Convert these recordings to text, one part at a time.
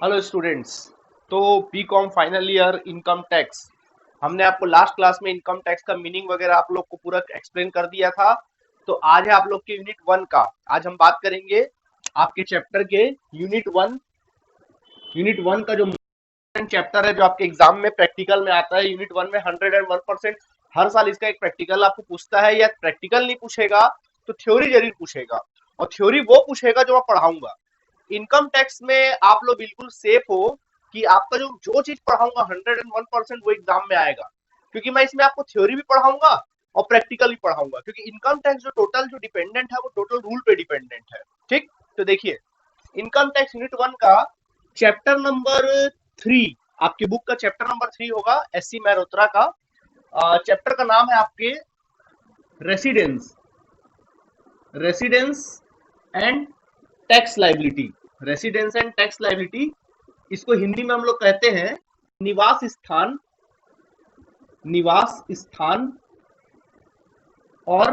Hello students. तो BCom final year income tax, हमने आपको लास्ट क्लास में इनकम टैक्स का मीनिंग वगैरह आप लोग को पूरा एक्सप्लेन कर दिया था। तो आज है आप लोग के यूनिट वन का। आज हम बात करेंगे आपके चैप्टर के यूनिट वन का जो चैप्टर है, जो आपके एग्जाम में प्रैक्टिकल में आता है। यूनिट वन में 101% हर साल इसका एक प्रैक्टिकल आपको पूछता है, या प्रैक्टिकल नहीं पूछेगा तो थ्योरी जरूर पूछेगा, और थ्योरी वो पूछेगा जो मैं पढ़ाऊंगा। इनकम टैक्स में आप लोग बिल्कुल सेफ हो कि आपका जो जो चीज पढ़ाऊंगा 101% वो एग्जाम में आएगा, क्योंकि मैं इसमें आपको थ्योरी भी पढ़ाऊंगा और प्रैक्टिकल भी पढ़ाऊंगा, क्योंकि इनकम टैक्स जो टोटल जो डिपेंडेंट है वो टोटल रूल पे डिपेंडेंट है। ठीक, तो देखिए इनकम टैक्स यूनिट वन का चैप्टर नंबर 3, आपकी बुक का चैप्टर नंबर 3 होगा एससी मेहरोत्रा का। चैप्टर का नाम है आपके residence residence and tax liability. Residence and tax liability, इसको हिंदी में हम लोग कहते हैं निवास स्थान और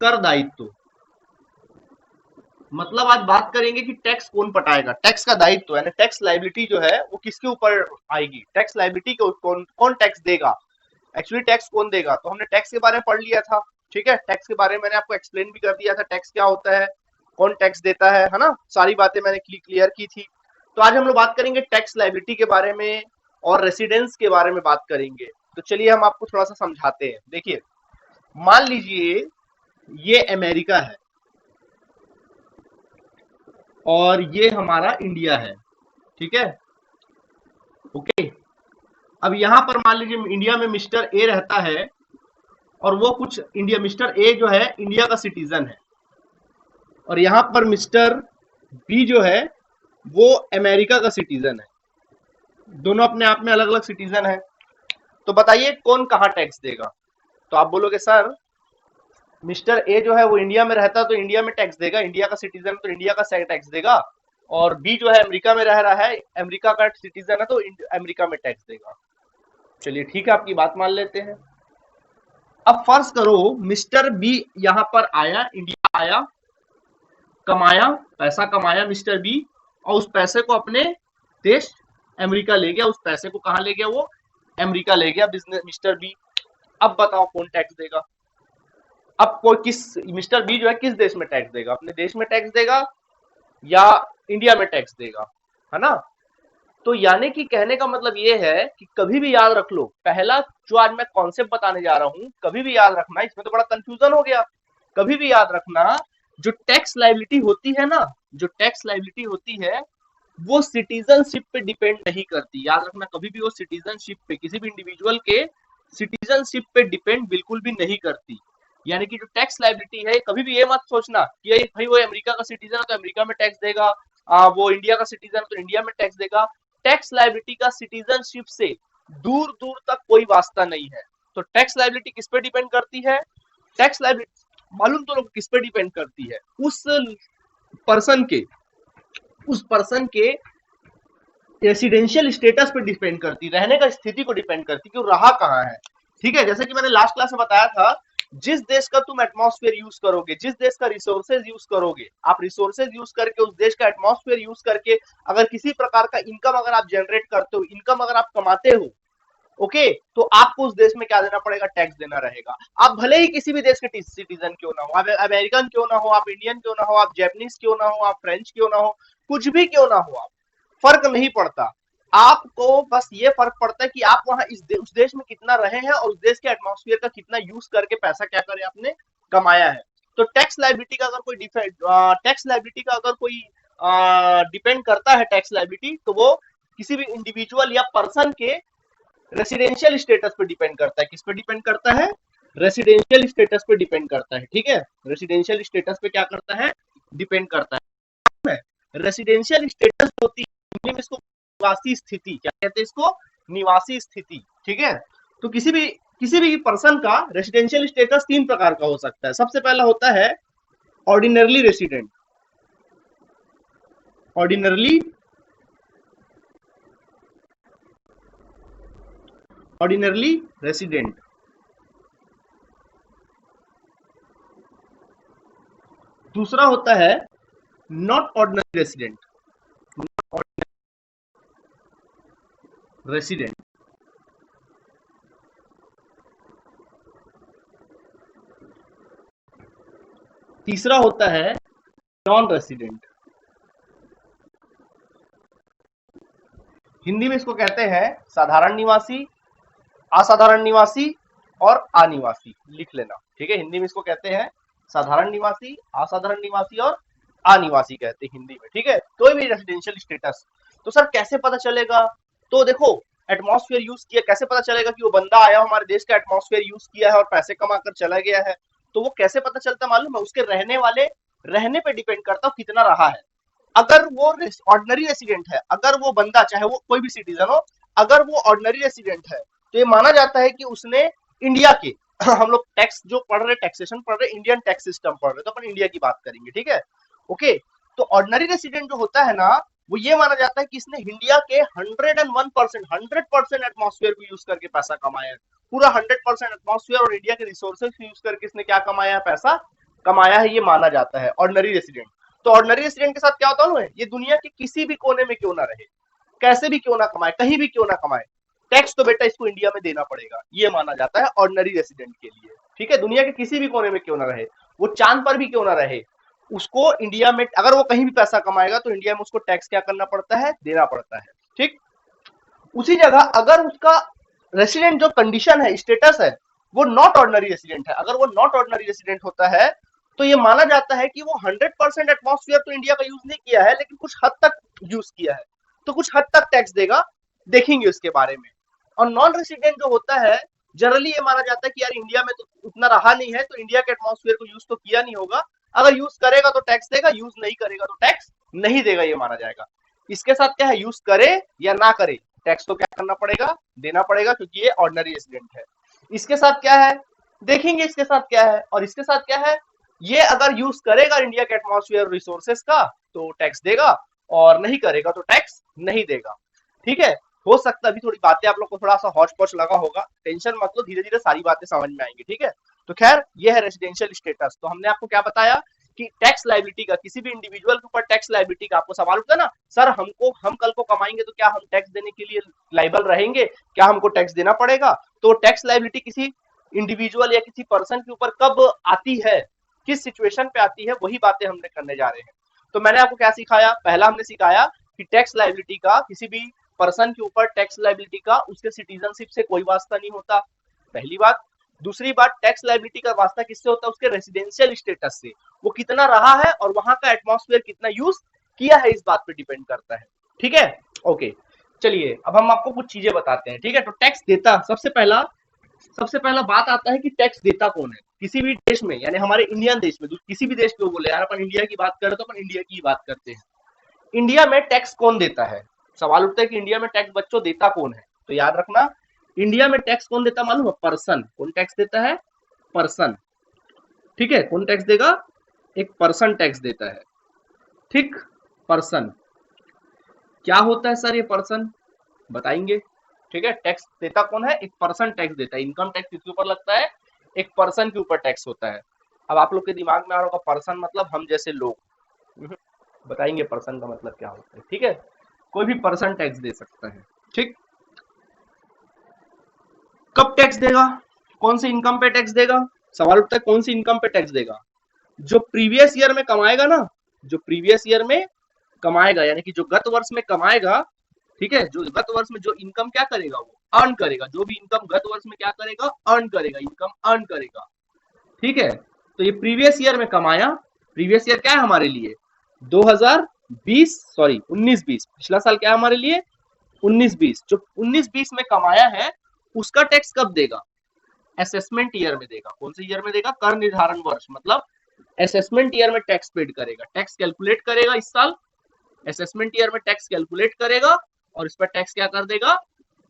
कर दायित्व। मतलब आज बात करेंगे कि टैक्स कौन पटाएगा, टैक्स का दायित्व यानी टैक्स लाइबिलिटी जो है वो किसके ऊपर आएगी, टैक्स लाइबिलिटी को कौन कौन टैक्स देगा, एक्चुअली टैक्स कौन देगा। तो हमने टैक्स के बारे में पढ़ लिया था। ठीक है, टैक्स के बारे में मैंने आपको एक्सप्लेन भी कर दिया था, टैक्स क्या होता है, कौन टैक्स देता है ना, सारी बातें मैंने क्लियर की थी। तो आज हम लोग बात करेंगे टैक्स लाइबिलिटी के बारे में और रेसिडेंस के बारे में बात करेंगे। तो चलिए हम आपको थोड़ा सा समझाते हैं। देखिए, मान लीजिए ये अमेरिका है और ये हमारा इंडिया है। ठीक है, ओके। अब यहाँ पर मान लीजिए इंडिया में मिस्टर ए रहता है, और वो कुछ इंडिया मिस्टर ए जो है इंडिया का सिटीजन है, और यहाँ पर मिस्टर बी जो है वो अमेरिका का सिटीजन है। दोनों अपने आप में अलग अलग सिटीजन है। तो बताइए कौन कहाँ टैक्स देगा। तो आप बोलोगे सर मिस्टर ए जो है वो इंडिया में रहता है तो इंडिया में टैक्स देगा, इंडिया का सिटीजन तो इंडिया का टैक्स देगा, और बी जो है अमेरिका में रह रहा है, अमेरिका का सिटीजन है तो अमेरिका में टैक्स देगा। चलिए ठीक है, आपकी बात मान लेते हैं। अब फर्ज करो मिस्टर बी यहाँ पर आया, इंडिया आया, कमाया, पैसा कमाया मिस्टर बी, और उस पैसे को अपने देश अमेरिका ले गया। उस पैसे को कहाँ ले गया, वो अमेरिका ले गया बिजनेस मिस्टर बी। अब बताओ कौन टैक्स देगा। अब कोई किस मिस्टर बी जो है किस देश में टैक्स देगा, अपने देश में टैक्स देगा या इंडिया में टैक्स देगा, है ना। तो यानी कि कहने का मतलब ये है कि कभी भी याद रख लो, पहला जो आज मैं कॉन्सेप्ट बताने जा रहा हूं कभी भी याद रखना, इसमें तो बड़ा कंफ्यूजन हो गया। कभी भी याद रखना, जो टैक्स लाइबिलिटी होती है ना, जो टैक्स लाइबिलिटी होती है वो सिटीजनशिप पे डिपेंड नहीं करती। याद रखना, कभी भी वो सिटीजनशिप पे, किसी भी इंडिविजुअल के सिटीजनशिप पे डिपेंड बिल्कुल भी नहीं करती। यानी कि जो टैक्स लाइबिलिटी है, कभी भी ये मत सोचना कि भाई वो अमेरिका का सिटीजन है तो अमेरिका में टैक्स देगा, वो इंडिया का सिटीजन है तो इंडिया में टैक्स देगा। टैक्स लाइबिलिटी का सिटीजनशिप से दूर दूर तक कोई वास्ता नहीं है। तो टैक्स लाइबिलिटी किस पे डिपेंड करती है, टैक्स लाइबिलिटी मालूम तो लोग किस पे डिपेंड करती है, पर्सन के उस पर्सन के रेसिडेंशियल स्टेटस पे डिपेंड करती, रहने का स्थिति को डिपेंड करती कि वो रहा कहाँ है। ठीक है, जैसे कि मैंने लास्ट क्लास में बताया था, जिस देश का तुम एटमॉस्फेयर यूज करोगे, जिस देश का रिसोर्सेज यूज करोगे, आप रिसोर्सेज यूज करके उस देश का एटमॉस्फेयर यूज करके अगर किसी प्रकार का इनकम अगर आप जनरेट करते हो, इनकम अगर आप कमाते हो, ओके, तो आपको उस देश में क्या देना पड़ेगा, टैक्स देना रहेगा। आप भले ही किसी भी देश के सिटीजन क्यों ना हो, आप अमेरिकन क्यों ना हो, आप इंडियन क्यों ना हो, आप जैपनीज क्यों ना हो, आप फ्रेंच क्यों ना हो, कुछ भी क्यों ना हो, आप फर्क नहीं पड़ता। आपको बस ये फर्क पड़ता है कि आप वहां उस देश में कितना रहे हैं और उस देश के एटमॉस्फेयर का कितना यूज करके पैसा क्या करे आपने कमाया है। तो टैक्स लाइबिलिटी का अगर कोई टैक्स लाइबिलिटी का अगर कोई डिपेंड करता है, टैक्स लाइबिलिटी तो वो किसी भी इंडिविजुअल या पर्सन के रेसिडेंशियल स्टेटस पे डिपेंड करता है। किस पे डिपेंड करता है, रेसिडेंशियल स्टेटस पे डिपेंड करता है। ठीक है, रेसिडेंशियल स्टेटस पे क्या करता है, डिपेंड करता है। रेसिडेंशियल स्टेटस होती है, इसको निवासी स्थिति क्या कहते हैं, इसको निवासी स्थिति। ठीक है, तो किसी भी पर्सन का रेसिडेंशियल स्टेटस तीन प्रकार का हो सकता है। सबसे पहला होता है ordinarily resident, ordinarily ordinarily resident. दूसरा होता है नॉट ऑर्डिनरी रेसिडेंट, रेसिडेंट। तीसरा होता है नॉन रेसिडेंट। हिंदी में इसको कहते हैं साधारण निवासी, असाधारण निवासी और अनिवासी। लिख लेना, ठीक है। हिंदी में इसको कहते हैं साधारण निवासी, असाधारण निवासी और अनिवासी कहते हैं हिंदी में, ठीक है। कोई भी रेसिडेंशियल स्टेटस। तो सर कैसे पता चलेगा? तो देखो, एटमॉस्फेयर यूज किया, कैसे पता चलेगा कि वो बंदा आया हमारे देश का एटमॉस्फेयर यूज किया है और पैसे कमा कर चला गया है? तो वो कैसे पता चलता मालूम है? उसके रहने पे डिपेंड करता है कितना रहा है। अगर वो ऑर्डिनरी रेसिडेंट है, अगर वो बंदा चाहे वो कोई भी सिटीजन हो, अगर वो ऑर्डिनरी रेसिडेंट है तो ये माना जाता है कि उसने इंडिया के हम लोग टैक्स जो पढ़ रहे, टैक्सेशन पढ़ रहे, इंडियन टैक्स सिस्टम पढ़ रहे, तो अपन इंडिया की बात करेंगे, ठीक है। ओके, तो ऑर्डिनरी रेसिडेंट जो होता है ना, वो ये माना जाता है कि इसने इंडिया के 101% एटमॉस्फेयर को यूज करके पैसा कमाया है। पूरा 100% एटमॉस्फेयर और इंडिया के रिसोर्सेज यूज करके इसने क्या कमाया है? पैसा कमाया है, ये माना जाता है ऑर्डिनरी रेसिडेंट। तो ऑर्डिनरी रेसिडेंट के साथ क्या होता है? ये दुनिया के किसी भी कोने में क्यों ना रहे, कैसे भी क्यों ना कमाए, कहीं भी क्यों ना कमाए, टैक्स तो बेटा इसको इंडिया में देना पड़ेगा, ये माना जाता है ऑर्डिनरी रेसिडेंट के लिए, ठीक है। दुनिया के किसी भी कोने में क्यों ना रहे, वो चांद पर भी क्यों ना रहे, उसको इंडिया में अगर वो कहीं भी पैसा कमाएगा तो इंडिया में उसको टैक्स क्या करना पड़ता है? देना पड़ता है, ठीक। उसी जगह अगर उसका रेसिडेंट जो कंडीशन है, स्टेटस है, वो नॉट ऑर्डिनरी रेसिडेंट है, अगर वो नॉट ऑर्डिनरी रेसिडेंट होता है तो ये माना जाता है कि वो 100% एटमॉस्फेयर तो इंडिया का यूज नहीं किया है, लेकिन कुछ हद तक यूज किया है, तो कुछ हद तक टैक्स देगा, देखेंगे उसके बारे में। और नॉन रेसिडेंट जो होता है, जनरली ये माना जाता है कि यार इंडिया में तो उतना रहा नहीं है, तो इंडिया के एटमॉस्फेयर को यूज तो किया नहीं होगा, अगर यूज करेगा तो टैक्स देगा, यूज नहीं करेगा तो टैक्स नहीं देगा, ये माना जाएगा। इसके साथ क्या है? यूज करे या ना करे, टैक्स तो क्या करना पड़ेगा? देना पड़ेगा, क्योंकि ये ऑर्डिनरी रेसिडेंट है। इसके साथ क्या है? देखेंगे इसके साथ क्या है। और इसके साथ क्या है? ये अगर यूज करेगा इंडिया के एटमॉस्फेयर रिसोर्सेस का तो टैक्स देगा, और नहीं करेगा तो टैक्स नहीं देगा, ठीक है। हो सकता है अभी थोड़ी बातें आप लोग को थोड़ा सा हौच पौच लगा होगा, टेंशन मत लो, धीरे धीरे सारी बातें समझ में आएंगी, ठीक है। तो खैर, ये है रेसिडेंशियल स्टेटस। तो हमने आपको क्या बताया कि टैक्स लाइबिलिटी का, किसी भी इंडिविजुअल के ऊपर टैक्स लाइबिलिटी का आपको सवाल उठता है ना, सर हम कल को कमाएंगे तो क्या हम टैक्स देने के लिए लाइबल रहेंगे, क्या हमको टैक्स देना पड़ेगा? तो टैक्स लाइबिलिटी किसी इंडिविजुअल या किसी पर्सन के ऊपर कब आती है, किस सिचुएशन पे आती है, वही बातें हमने करने जा रहे हैं। तो मैंने आपको क्या सिखाया? पहला हमने सिखाया कि टैक्स लाइबिलिटी का, किसी भी पर्सन के ऊपर टैक्स लाइबिलिटी का उसके सिटीजनशिप से कोई वास्ता नहीं होता, पहली बात। दूसरी बात, टैक्स लाइबिलिटी का वास्ता किससे होता है? उसके रेसिडेंशियल स्टेटस से, वो कितना रहा है और वहां का एटमॉस्फेयर कितना यूज किया है, इस बात पे डिपेंड करता है, ठीक है। ओके, चलिए अब हम आपको कुछ चीजें बताते हैं, ठीक है। तो टैक्स देता, सबसे पहला बात आता है कि टैक्स देता कौन है किसी भी देश में, यानी हमारे इंडियन देश में, किसी भी देश को बोले यार अपन इंडिया की बात करें तो अपन इंडिया की बात करते हैं। इंडिया में टैक्स कौन देता है? सवाल उठता है कि इंडिया में टैक्स बच्चों देता कौन है? तो याद रखना, इंडिया में टैक्स कौन देता मालूम है? पर्सन। कौन टैक्स देता है? पर्सन, ठीक है। कौन टैक्स देगा? एक पर्सन टैक्स देता है, ठीक। पर्सन क्या होता है सर? ये पर्सन बताएंगे, ठीक है। टैक्स देता कौन है? एक पर्सन टैक्स देता है। इनकम टैक्स किसके ऊपर लगता है? एक पर्सन के ऊपर टैक्स होता है। अब आप लोग के दिमाग में आ रहा होगा पर्सन मतलब हम जैसे लोग, बताएंगे पर्सन का मतलब क्या होता है, ठीक है। कोई भी पर्सन टैक्स दे सकता है, ठीक। कब टैक्स देगा? कौन सी इनकम पे टैक्स देगा? सवाल उठता है कौन सी इनकम पे टैक्स देगा? जो प्रीवियस ईयर में कमाएगा ना, जो प्रीवियस ईयर में कमाएगा, यानी कि जो गत वर्ष में कमाएगा, ठीक है। जो गत वर्ष में जो इनकम क्या करेगा? वो अर्न करेगा। जो भी इनकम गत वर्ष में क्या करेगा? अर्न करेगा, इनकम अर्न करेगा, ठीक है। तो ये प्रीवियस ईयर में कमाया, प्रीवियस ईयर क्या है हमारे लिए? 2020, सॉरी 19-20, पिछला साल क्या है हमारे लिए? 19-20। जो 19-20 में कमाया है उसका टैक्स कब देगा? असेसमेंट ईयर में देगा। कौन से ईयर में देगा? कर निर्धारण वर्ष, मतलब असेसमेंट ईयर में टैक्स पेड करेगा, टैक्स कैलकुलेट करेगा इस साल, असेसमेंट ईयर में टैक्स कैलकुलेट करेगा और इस पर टैक्स क्या कर देगा?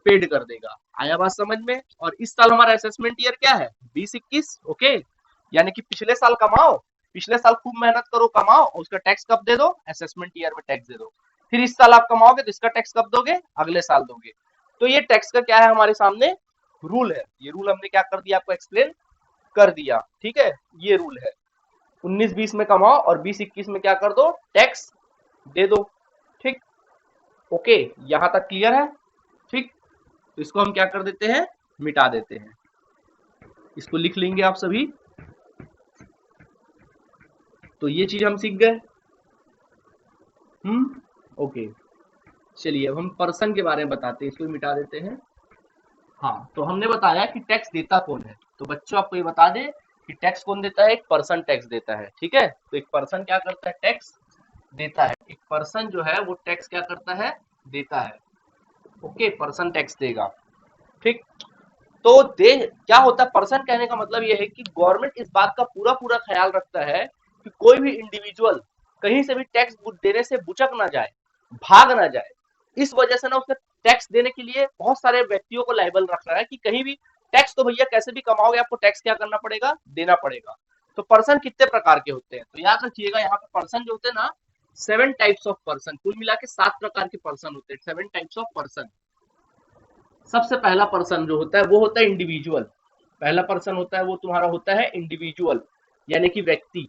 पेड कर देगा। आया बात समझ में? और इस साल हमारा असेसमेंट ईयर क्या है? 20-21, ओके। यानी कि पिछले साल कमाओ, पिछले साल खूब मेहनत करो, कमाओ, और उसका टैक्स कब दे दो? असेसमेंट ईयर में टैक्स दे दो। फिर इस साल आप कमाओगे तो इसका टैक्स कब दोगे? अगले साल दोगे। तो ये टैक्स का क्या है हमारे सामने? रूल है। ये रूल हमने क्या कर दिया? आपको एक्सप्लेन कर दिया, ठीक है। ये रूल है, 19-20 में कमाओ और 20-21 में क्या कर दो? टैक्स दे दो, ठीक। ओके, यहां तक क्लियर है, ठीक। तो इसको हम क्या कर देते हैं, मिटा देते हैं। इसको लिख लेंगे आप सभी। तो ये चीज हम सीख गए। ओके, चलिए अब हम पर्सन के बारे में बताते हैं, इसको भी मिटा देते हैं। हाँ, तो हमने बताया कि टैक्स देता कौन है। तो बच्चों आपको ये बता दे कि टैक्स कौन देता है, एक पर्सन टैक्स देता है। ठीक है, तो एक पर्सन क्या करता है, टैक्स देता है। एक पर्सन जो है वो टैक्स क्या करता है, देता है। ओके, पर्सन टैक्स देगा। ठीक, तो दे क्या होता है, पर्सन कहने का मतलब ये है कि गवर्नमेंट इस बात का पूरा पूरा ख्याल रखता है कि कोई भी इंडिविजुअल कहीं से भी टैक्स देने से बुचक ना जाए, भाग ना जाए। इस वजह से ना उसने टैक्स देने के लिए बहुत सारे व्यक्तियों को लायबल रख रहा है कि कहीं भी टैक्स तो भैया कैसे भी कमाओगे, आपको टैक्स क्या करना पड़ेगा, देना पड़ेगा। तो पर्सन कितने प्रकार के होते हैं, तो याद रखिएगा यहाँ पे पर्सन जो होते हैं ना, 7 टाइप्स ऑफ पर्सन, कुल मिला के 7 प्रकार के पर्सन होते हैं, 7 टाइप्स ऑफ पर्सन। सबसे पहला पर्सन जो होता है वो होता है इंडिविजुअल। पहला पर्सन होता है वो तुम्हारा होता है इंडिविजुअल, यानी कि व्यक्ति।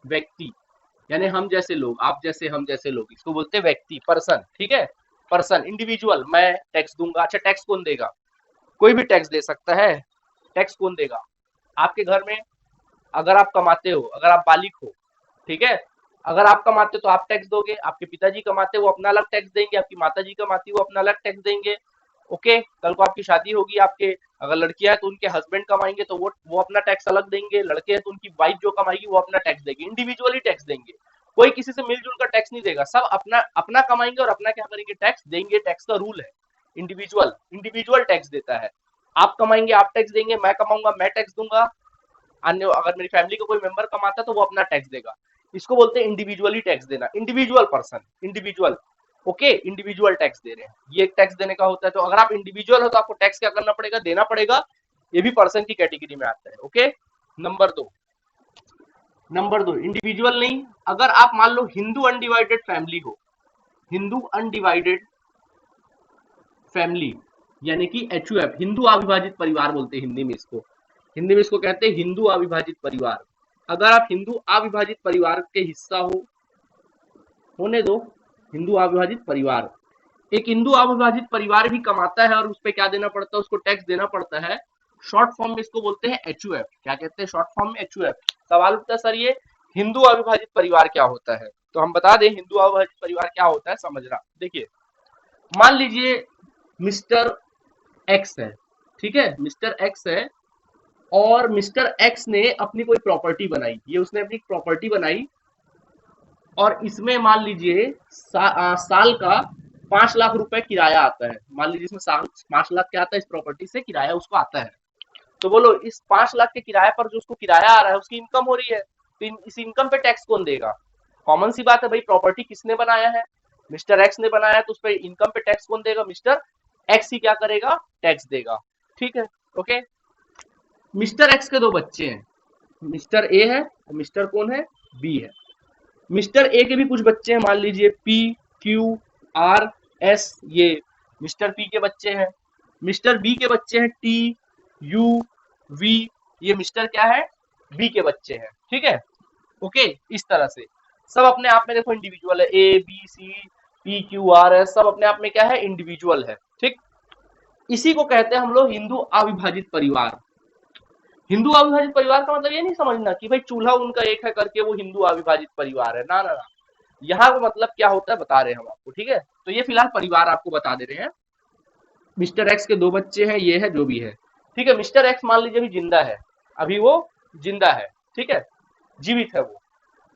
व्यक्ति यानी हम जैसे लोग, आप जैसे, हम जैसे लोग, इसको बोलते हैं व्यक्ति, पर्सन। ठीक है, पर्सन इंडिविजुअल, मैं टैक्स दूंगा। अच्छा, टैक्स कौन देगा, कोई भी टैक्स दे सकता है। टैक्स कौन देगा, आपके घर में अगर आप कमाते हो, अगर आप बालिक हो, ठीक है, अगर आप कमाते हो तो आप टैक्स दोगे, आपके पिताजी कमाते वो अपना अलग टैक्स देंगे, आपकी माताजी कमाती वो अपना अलग टैक्स देंगे। ओके, कल को आपकी शादी होगी, आपके अगर लड़कियां है तो उनके हस्बैंड कमाएंगे तो वो अपना टैक्स अलग देंगे, लड़के हैं तो उनकी वाइफ जो कमाएगी वो अपना टैक्स देगी, इंडिविजुअली टैक्स देंगे। कोई किसी से मिलजुल कर टैक्स नहीं देगा, सब अपना अपना कमाएंगे और अपना क्या करेंगे, टैक्स देंगे। टैक्स का रूल है, इंडिविजुअल इंडिविजुअल टैक्स देता है। आप कमाएंगे आप टैक्स देंगे, मैं कमाऊंगा मैं टैक्स दूंगा, अन्य अगर मेरी फैमिली का कोई मेंबर कमाता है तो वो अपना टैक्स देगा। इसको बोलते हैं इंडिविजुअली टैक्स देना, individual person, individual. Okay, individual tax दे रहे हैं, ये एक टैक्स देने का होता है। तो अगर आप इंडिविजुअल हो तो आपको टैक्स क्या करना पड़ेगा, देना पड़ेगा। ये भी पर्सन की कैटेगरी में आता है। ओके, नंबर 2 इंडिविजुअल नहीं, अगर आप मान लो हिंदू अनडिवाइडेड फैमिली हो, हिंदू अनडिवाइडेड फैमिली यानी कि HUF, हिंदू अविभाजित परिवार बोलते हैं हिंदी में इसको। हिंदी में इसको कहते हैं हिंदू अविभाजित परिवार। अगर आप हिंदू अविभाजित परिवार के हिस्सा हो, होने दो, हिंदू अविभाजित परिवार, एक हिंदू अविभाजित परिवार भी कमाता है और उस पर क्या देना पड़ता है, उसको टैक्स देना पड़ता है। शॉर्ट फॉर्म में इसको बोलते हैं HUF। क्या कहते हैं शॉर्ट फॉर्म में, HUF। सवाल उठता है सर ये हिंदू अविभाजित परिवार क्या होता है, तो हम बता दें हिंदू अविभाजित परिवार क्या होता है, समझना। देखिए, मान लीजिए मिस्टर एक्स है, ठीक है, मिस्टर एक्स है और मिस्टर एक्स ने अपनी कोई प्रॉपर्टी बनाई, ये उसने अपनी प्रॉपर्टी बनाई और इसमें मान लीजिए साल का 5 लाख रुपए किराया आता है। मान लीजिए इसमें साल 5 लाख क्या आता है, इस प्रॉपर्टी से किराया उसको आता है। तो बोलो इस 5 लाख के किराए पर जो उसको किराया आ रहा है उसकी इनकम हो रही है, तो इस इनकम पे टैक्स कौन देगा, कॉमन सी बात है भाई, प्रॉपर्टी किसने बनाया है, मिस्टर एक्स ने बनाया, तो उस पर इनकम पे टैक्स कौन देगा, मिस्टर एक्स ही क्या करेगा, टैक्स देगा। ठीक है, ओके। मिस्टर एक्स के 2 बच्चे हैं, मिस्टर ए है और मिस्टर कौन है, बी है। मिस्टर ए के भी कुछ बच्चे हैं, मान लीजिए पी, क्यू, आर, एस, ये मिस्टर पी के बच्चे हैं। मिस्टर बी के बच्चे हैं टी, यू, वी, ये मिस्टर क्या है, बी के बच्चे हैं। ठीक है, ओके। इस तरह से सब अपने आप में देखो इंडिविजुअल है, A B C P Q R S, सब अपने आप में क्या है, इंडिविजुअल है। ठीक, इसी को कहते हैं हम लोग हिंदू अविभाजित परिवार। हिंदू अविभाजित परिवार का मतलब ये नहीं समझना कि भाई चूल्हा उनका एक है करके वो हिंदू अविभाजित परिवार है, ना ना ना, यहाँ का मतलब क्या होता है बता रहे हैं हम आपको। ठीक है, तो ये फिलहाल परिवार आपको बता दे रहे हैं। मिस्टर एक्स के 2 बच्चे हैं, ये है जो भी है। ठीक है, मिस्टर एक्स मान लीजिए अभी जिंदा है, अभी वो जिंदा है, ठीक है, जीवित है वो,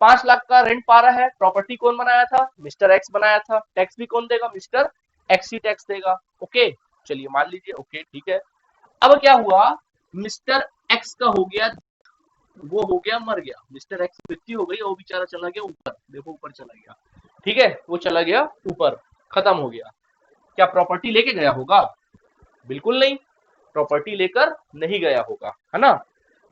5 लाख का रेंट पा रहा है। प्रॉपर्टी कौन बनाया था, मिस्टर एक्स बनाया था। टैक्स भी कौन देगा, मिस्टर एक्स ही टैक्स देगा। ओके, चलिए मान लीजिए, ओके ठीक है। अब क्या हुआ, मिस्टर एक्स का हो गया, वो हो गया मर गया, मिस्टर एक्स की मृत्यु हो गई और वो बेचारा चला गया ऊपर, देखो ऊपर चला गया। ठीक है, वो चला गया ऊपर, खत्म हो गया। क्या प्रॉपर्टी लेके गया होगा, बिल्कुल नहीं, प्रॉपर्टी लेकर नहीं गया होगा, है ना।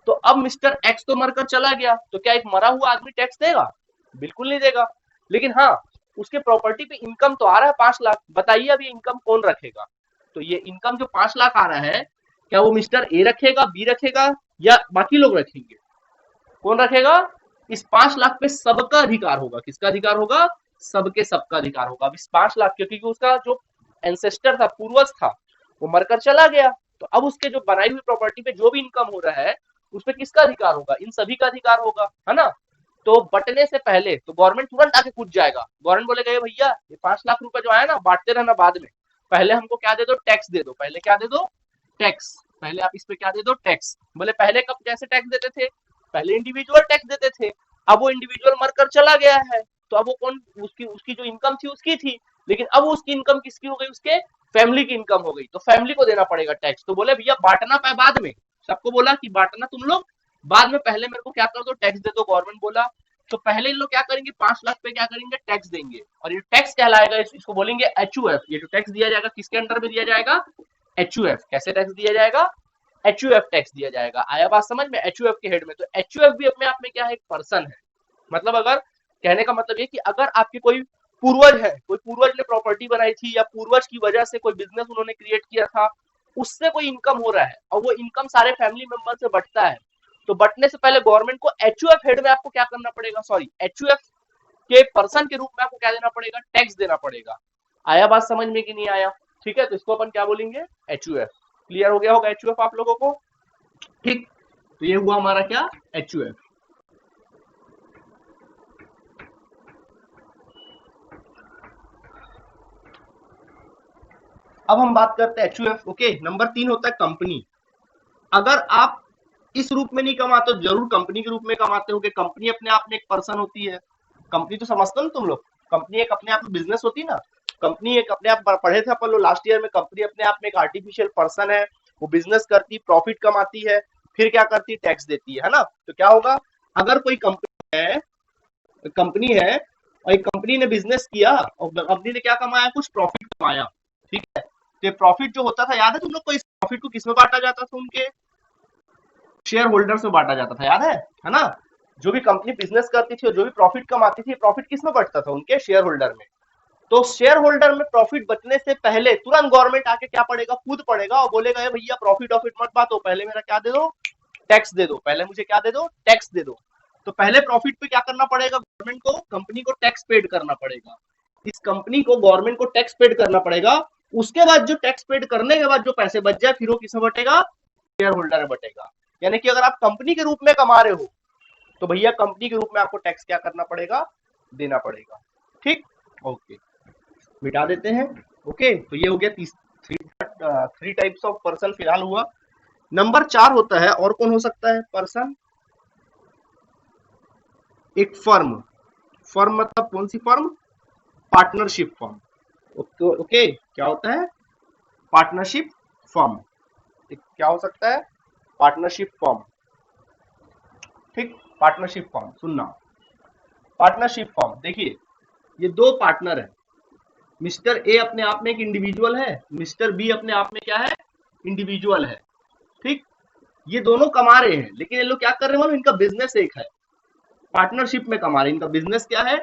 तो अब मिस्टर एक्स तो मरकर चला गया, तो क्या एक मरा हुआ आदमी टैक्स देगा, बिल्कुल नहीं देगा। लेकिन हाँ, उसके प्रॉपर्टी पे इनकम तो आ रहा है 5 लाख, बताइए अब ये इनकम कौन रखेगा। तो ये इनकम जो 5 लाख आ रहा है, क्या वो मिस्टर ए रखेगा, बी रखेगा या बाकी लोग रखेंगे, कौन रखेगा। इस 5 लाख पे सबका अधिकार होगा, किसका अधिकार होगा, सबके सबका अधिकार होगा। अब इस 5 लाख क्योंकि उसका जो एंसेस्टर था, पूर्वज था, वो मरकर चला गया, तो अब उसके जो बनाई हुई प्रॉपर्टी पे जो भी इनकम हो रहा है उस पर किसका अधिकार होगा? इन सभी का अधिकार होगा, है ना। तो बंटने से पहले तो गवर्नमेंट तुरंत आके कूद जाएगा, गवर्नमेंट बोलेगा ये भैया ये 5 लाख रुपए जो आया ना बांटते रहना बाद में, पहले हमको क्या दे दो? टैक्स दे दो। पहले क्या दे दो? टैक्स। पहले आप इस पे क्या दे दो? टैक्स। बोले पहले कब कैसे टैक्स देते थे? पहले इंडिविजुअल टैक्स देते थे, अब वो इंडिविजुअल मरकर चला गया है, तो अब वो कौन, उसकी उसकी जो इनकम थी उसकी थी, लेकिन अब उसकी इनकम किसकी हो गई? उसके फैमिली की इनकम हो गई, तो फैमिली को देना पड़ेगा टैक्स। तो बोले भैया बांटना पाए बाद में, सबको बोला कि बांटना तुम लोग बाद में, पहले मेरे को क्या कर दो? टैक्स दे दो। गवर्नमेंट बोला तो पहले इन लोग क्या करेंगे? 5 लाख पे क्या करेंगे? टैक्स देंगे, और ये टैक्स कहलाएगा, इसको बोलेंगे एचयूएफ। ये जो टैक्स दिया जाएगा किसके अंडर में दिया जाएगा? एचयूएफ। कैसे टैक्स दिया जाएगा? एचयूएफ टैक्स दिया जाएगा। आया बात समझ में? एचयूएफ के हेड में। तो एचयूएफ भी अपने आप में क्या है? एक पर्सन है। मतलब अगर कहने का मतलब ये कि अगर आपके कोई पूर्वज है, कोई पूर्वज ने प्रॉपर्टी बनाई थी या पूर्वज की वजह से कोई बिजनेस उन्होंने क्रिएट किया था, उससे कोई इनकम हो रहा है और वो इनकम सारे फैमिली मेंबर से बटता है, तो बटने से पहले गवर्नमेंट को एचयूएफ हेड में आपको क्या करना पड़ेगा? सॉरी, एचयूएफ के पर्सन के रूप में आपको क्या देना पड़ेगा? टैक्स देना पड़ेगा। आया बात समझ में कि नहीं आया? ठीक है, तो इसको अपन क्या बोलेंगे? एचयूएफ। क्लियर हो गया होगा एचयूएफ आप लोगों को? ठीक, तो ये हुआ हमारा क्या? एचयूएफ। अब हम बात करते हैं एचयूएफ। ओके, नंबर 3 होता है कंपनी। अगर आप इस रूप में नहीं कमाते हो, जरूर कंपनी के रूप में कमाते हो कि कंपनी अपने आप में एक पर्सन होती है। कंपनी तो समझते हो ना तुम लोग, कंपनी एक अपने आप में बिजनेस होती है ना। कंपनी एक अपने आप, पढ़े थे अपन लोग लास्ट ईयर में, कंपनी अपने आप में एक आर्टिफिशियल पर्सन है। वो बिजनेस करती, प्रॉफिट कमाती है, फिर क्या करती? टैक्स देती है ना। तो क्या होगा? अगर कोई कंपनी है और एक कंपनी ने बिजनेस किया और कंपनी ने क्या कमाया? कुछ प्रॉफिट कमाया, ठीक है। तो प्रॉफिट जो होता था, याद है तुम लोग को? इस प्रॉफिट को किसमें बांटा जाता था? उनके शेयर होल्डर्स में बांटा जाता था, याद है ना। जो भी कंपनी बिजनेस करती थी और जो भी प्रॉफिट कमाती थी, प्रॉफिट किसमें बचता था? उनके शेयर होल्डर में। तो शेयर होल्डर में प्रॉफिट बचने से पहले तुरंत गवर्नमेंट आके क्या पड़ेगा? कूद पड़ेगा और बोलेगा ये भैया प्रॉफिट ऑफिट मत बांटो, पहले मेरा क्या दे दो? टैक्स दे दो। पहले मुझे क्या दे दो? टैक्स दे दो। तो पहले प्रॉफिट पे क्या करना पड़ेगा? गवर्नमेंट को, कंपनी को टैक्स पेड करना पड़ेगा। इस कंपनी को, गवर्नमेंट को टैक्स पेड करना पड़ेगा। उसके बाद जो टैक्स पेड करने के बाद जो पैसे बच जाए, फिर वो किसमें बटेगा? शेयर होल्डर में बटेगा। यानी कि अगर आप कंपनी के रूप में कमा रहे हो तो भैया कंपनी के रूप में आपको टैक्स क्या करना पड़ेगा? देना पड़ेगा। ठीक, ओके, मिटा देते हैं। ओके, तो ये हो गया थ्री टाइप्स ऑफ पर्सन फिलहाल हुआ। नंबर 4 होता है, और कौन हो सकता है पर्सन? एक फर्म। फर्म मतलब कौन सी फर्म? Partnership firm. ओके, क्या होता है? Partnership firm. क्या हो सकता है? Partnership firm. ठीक, पार्टनरशिप फर्म सुनना। पार्टनरशिप फर्म, देखिए ये दो पार्टनर है। मिस्टर ए अपने आप में एक इंडिविजुअल है, मिस्टर बी अपने आप में क्या है? इंडिविजुअल है। ठीक, ये दोनों कमा रहे हैं, लेकिन ये लोग क्या कर रहे हैं मालूम? इनका बिजनेस एक है, पार्टनरशिप में कमा रहे हैं। इनका बिजनेस क्या है?